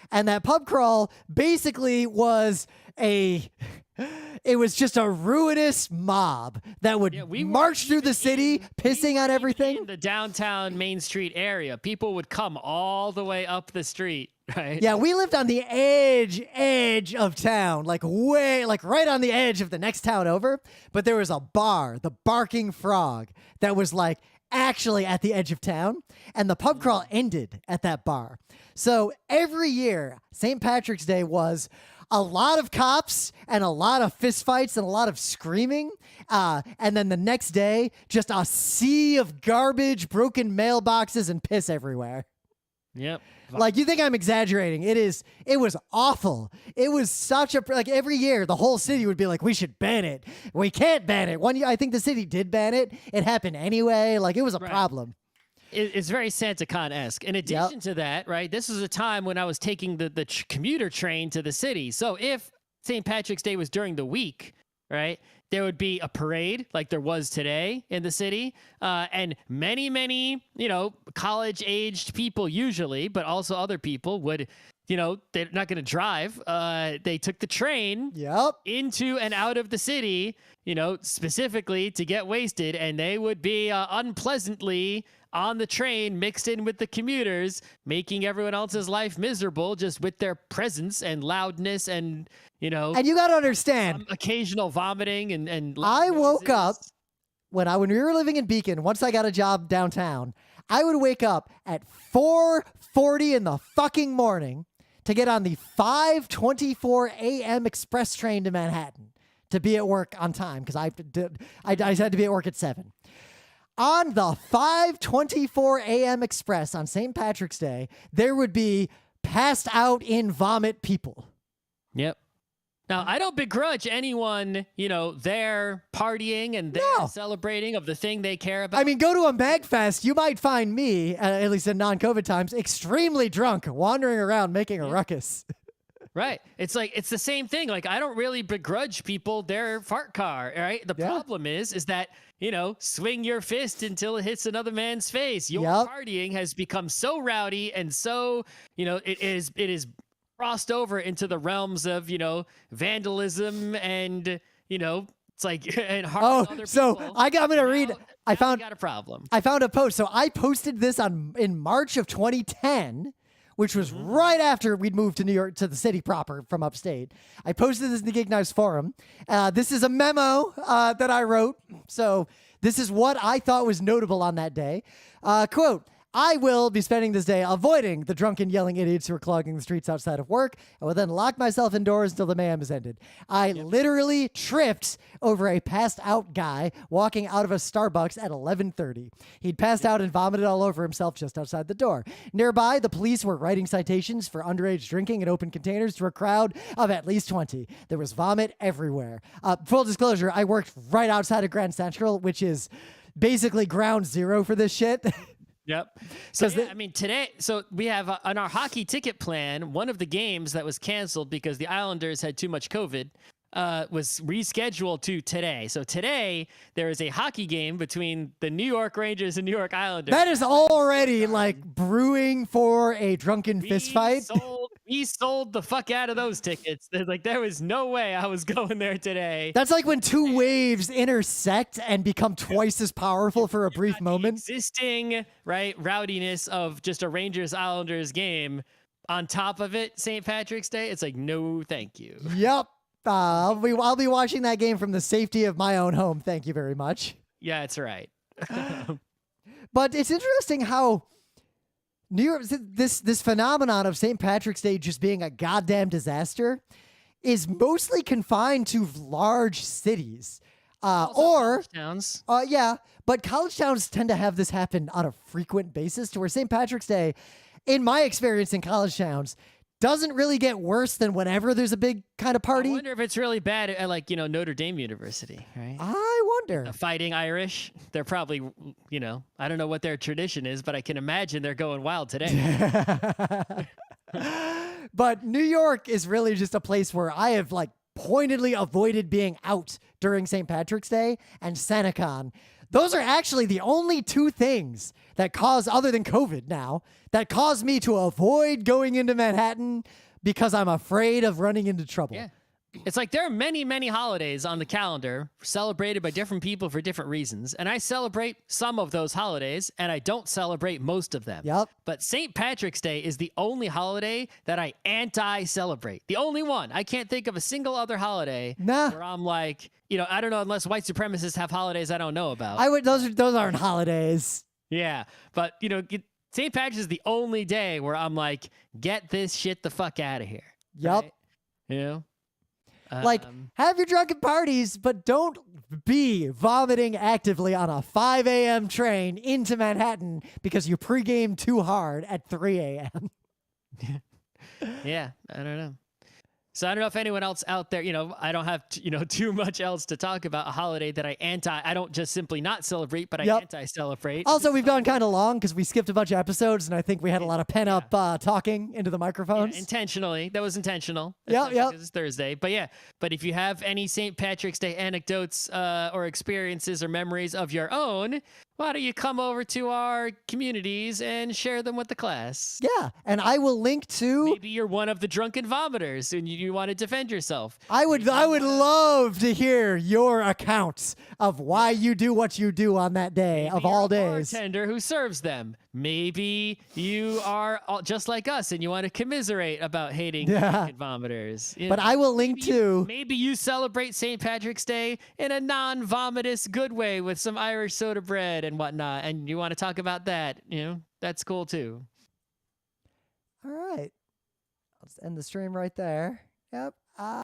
And that pub crawl basically was just a ruinous mob that would march through the city, pissing on everything. In the downtown Main Street area, people would come all the way up the street, right? Yeah, we lived on the edge of town, right on the edge of the next town over. But there was a bar, the Barking Frog, that was like actually at the edge of town, and the pub crawl ended at that bar. So every year, St. Patrick's Day was a lot of cops and a lot of fistfights and a lot of screaming. And then the next day, just a sea of garbage, broken mailboxes, and piss everywhere. Yep. Like, you think I'm exaggerating. It was awful. It was such a, like, every year the whole city would be like, we should ban it. We can't ban it. One year, I think the city did ban it. It happened anyway. Like, it was a problem. It's very SantaCon-esque. In addition to that, right, this was a time when I was taking the commuter train to the city. So if St. Patrick's Day was during the week, right, there would be a parade like there was today in the city. And many, college-aged people usually, but also other people would, they're not going to drive. They took the train into and out of the city, specifically to get wasted. And they would be unpleasantly on the train mixed in with the commuters, making everyone else's life miserable just with their presence and loudness and, And you got to understand. Occasional vomiting and I woke up when we were living in Beacon. Once I got a job downtown, I would wake up at 4:40 in the fucking morning to get on the 5:24 a.m. express train to Manhattan to be at work on time because I had to be at work at 7. On the 5:24 a.m. express on St. Patrick's Day, there would be passed out in vomit people. Yep. Now, I don't begrudge anyone, there partying and there celebrating of the thing they care about. I mean, go to a MagFest, you might find me, at least in non-COVID times, extremely drunk, wandering around making a ruckus. Right. It's like, it's the same thing. Like, I don't really begrudge people their fart car, right? The problem is that, swing your fist until it hits another man's face. Your partying has become so rowdy and so, it is crossed over into the realms of, vandalism and, it's like, and harming other people. I'm going to read. I got a problem. I found a post. So I posted this in March of 2010. Which was right after we'd moved to New York, to the city proper from upstate. I posted this in the GeekNights forum. This is a memo that I wrote. So this is what I thought was notable on that day. Quote, I will be spending this day avoiding the drunken yelling idiots who are clogging the streets outside of work. I will then lock myself indoors until the mayhem is ended. I literally tripped over a passed out guy walking out of a Starbucks at 11:30. He'd passed out and vomited all over himself just outside the door. Nearby, the police were writing citations for underage drinking in open containers to a crowd of at least 20. There was vomit everywhere. Full disclosure, I worked right outside of Grand Central, which is basically ground zero for this shit. Yep. So, today, we have on our hockey ticket plan, one of the games that was canceled because the Islanders had too much COVID was rescheduled to today. So today, there is a hockey game between the New York Rangers and New York Islanders. That is already like brewing for a drunken fist fight. We sold the fuck out of those tickets. There was no way I was going there today. That's like when two waves intersect and become twice as powerful for a brief moment. Existing, rowdiness of just a Rangers Islanders game. On top of it, St. Patrick's Day, it's like, no, thank you. Yep. I'll be watching that game from the safety of my own home. Thank you very much. Yeah, that's right. But it's interesting how New York, this phenomenon of St. Patrick's Day just being a goddamn disaster is mostly confined to large cities. Or college towns. But college towns tend to have this happen on a frequent basis to where St. Patrick's Day, in my experience in college towns, doesn't really get worse than whenever there's a big kind of party. I wonder if it's really bad at Notre Dame University, right? I wonder. The Fighting Irish, they're probably, I don't know what their tradition is, but I can imagine they're going wild today. But New York is really just a place where I have pointedly avoided being out during St. Patrick's Day and SantaCon. Those are actually the only two things that cause, other than COVID now, that cause me to avoid going into Manhattan because I'm afraid of running into trouble. Yeah. It's like there are many, many holidays on the calendar celebrated by different people for different reasons. And I celebrate some of those holidays and I don't celebrate most of them. Yep. But St. Patrick's Day is the only holiday that I anti-celebrate. The only one. I can't think of a single other holiday where I'm like, I don't know, unless white supremacists have holidays I don't know about. Those aren't holidays. Yeah. But, St. Patrick's is the only day where I'm like, get this shit the fuck out of here. Yep. Right? Like, have your drunken parties, but don't be vomiting actively on a 5 a.m. train into Manhattan because you pregame too hard at 3 a.m. Yeah, I don't know. So I don't know if anyone else out there, I don't have, too much else to talk about a holiday that I don't just simply not celebrate, but I anti-celebrate. Also, we've gone kind of long because we skipped a bunch of episodes, and I think we had a lot of pent-up talking into the microphones. Yeah, intentionally. That was intentional. Yeah. Because it's Thursday. But if you have any St. Patrick's Day anecdotes or experiences or memories of your own, why don't you come over to our communities and share them with the class? Yeah, and I will link to... Maybe you're one of the drunken vomiters and you want to defend yourself. I would love to hear your accounts of why you do what you do on that day. Maybe of all you're a days. Bartender who serves them. Maybe you are just like us and you want to commiserate about hating drunken vomiters. But I will link to... Maybe you celebrate St. Patrick's Day in a non-vomitous good way with some Irish soda bread and whatnot, and you want to talk about that, that's cool too. All right. Let's end the stream right there. Yep.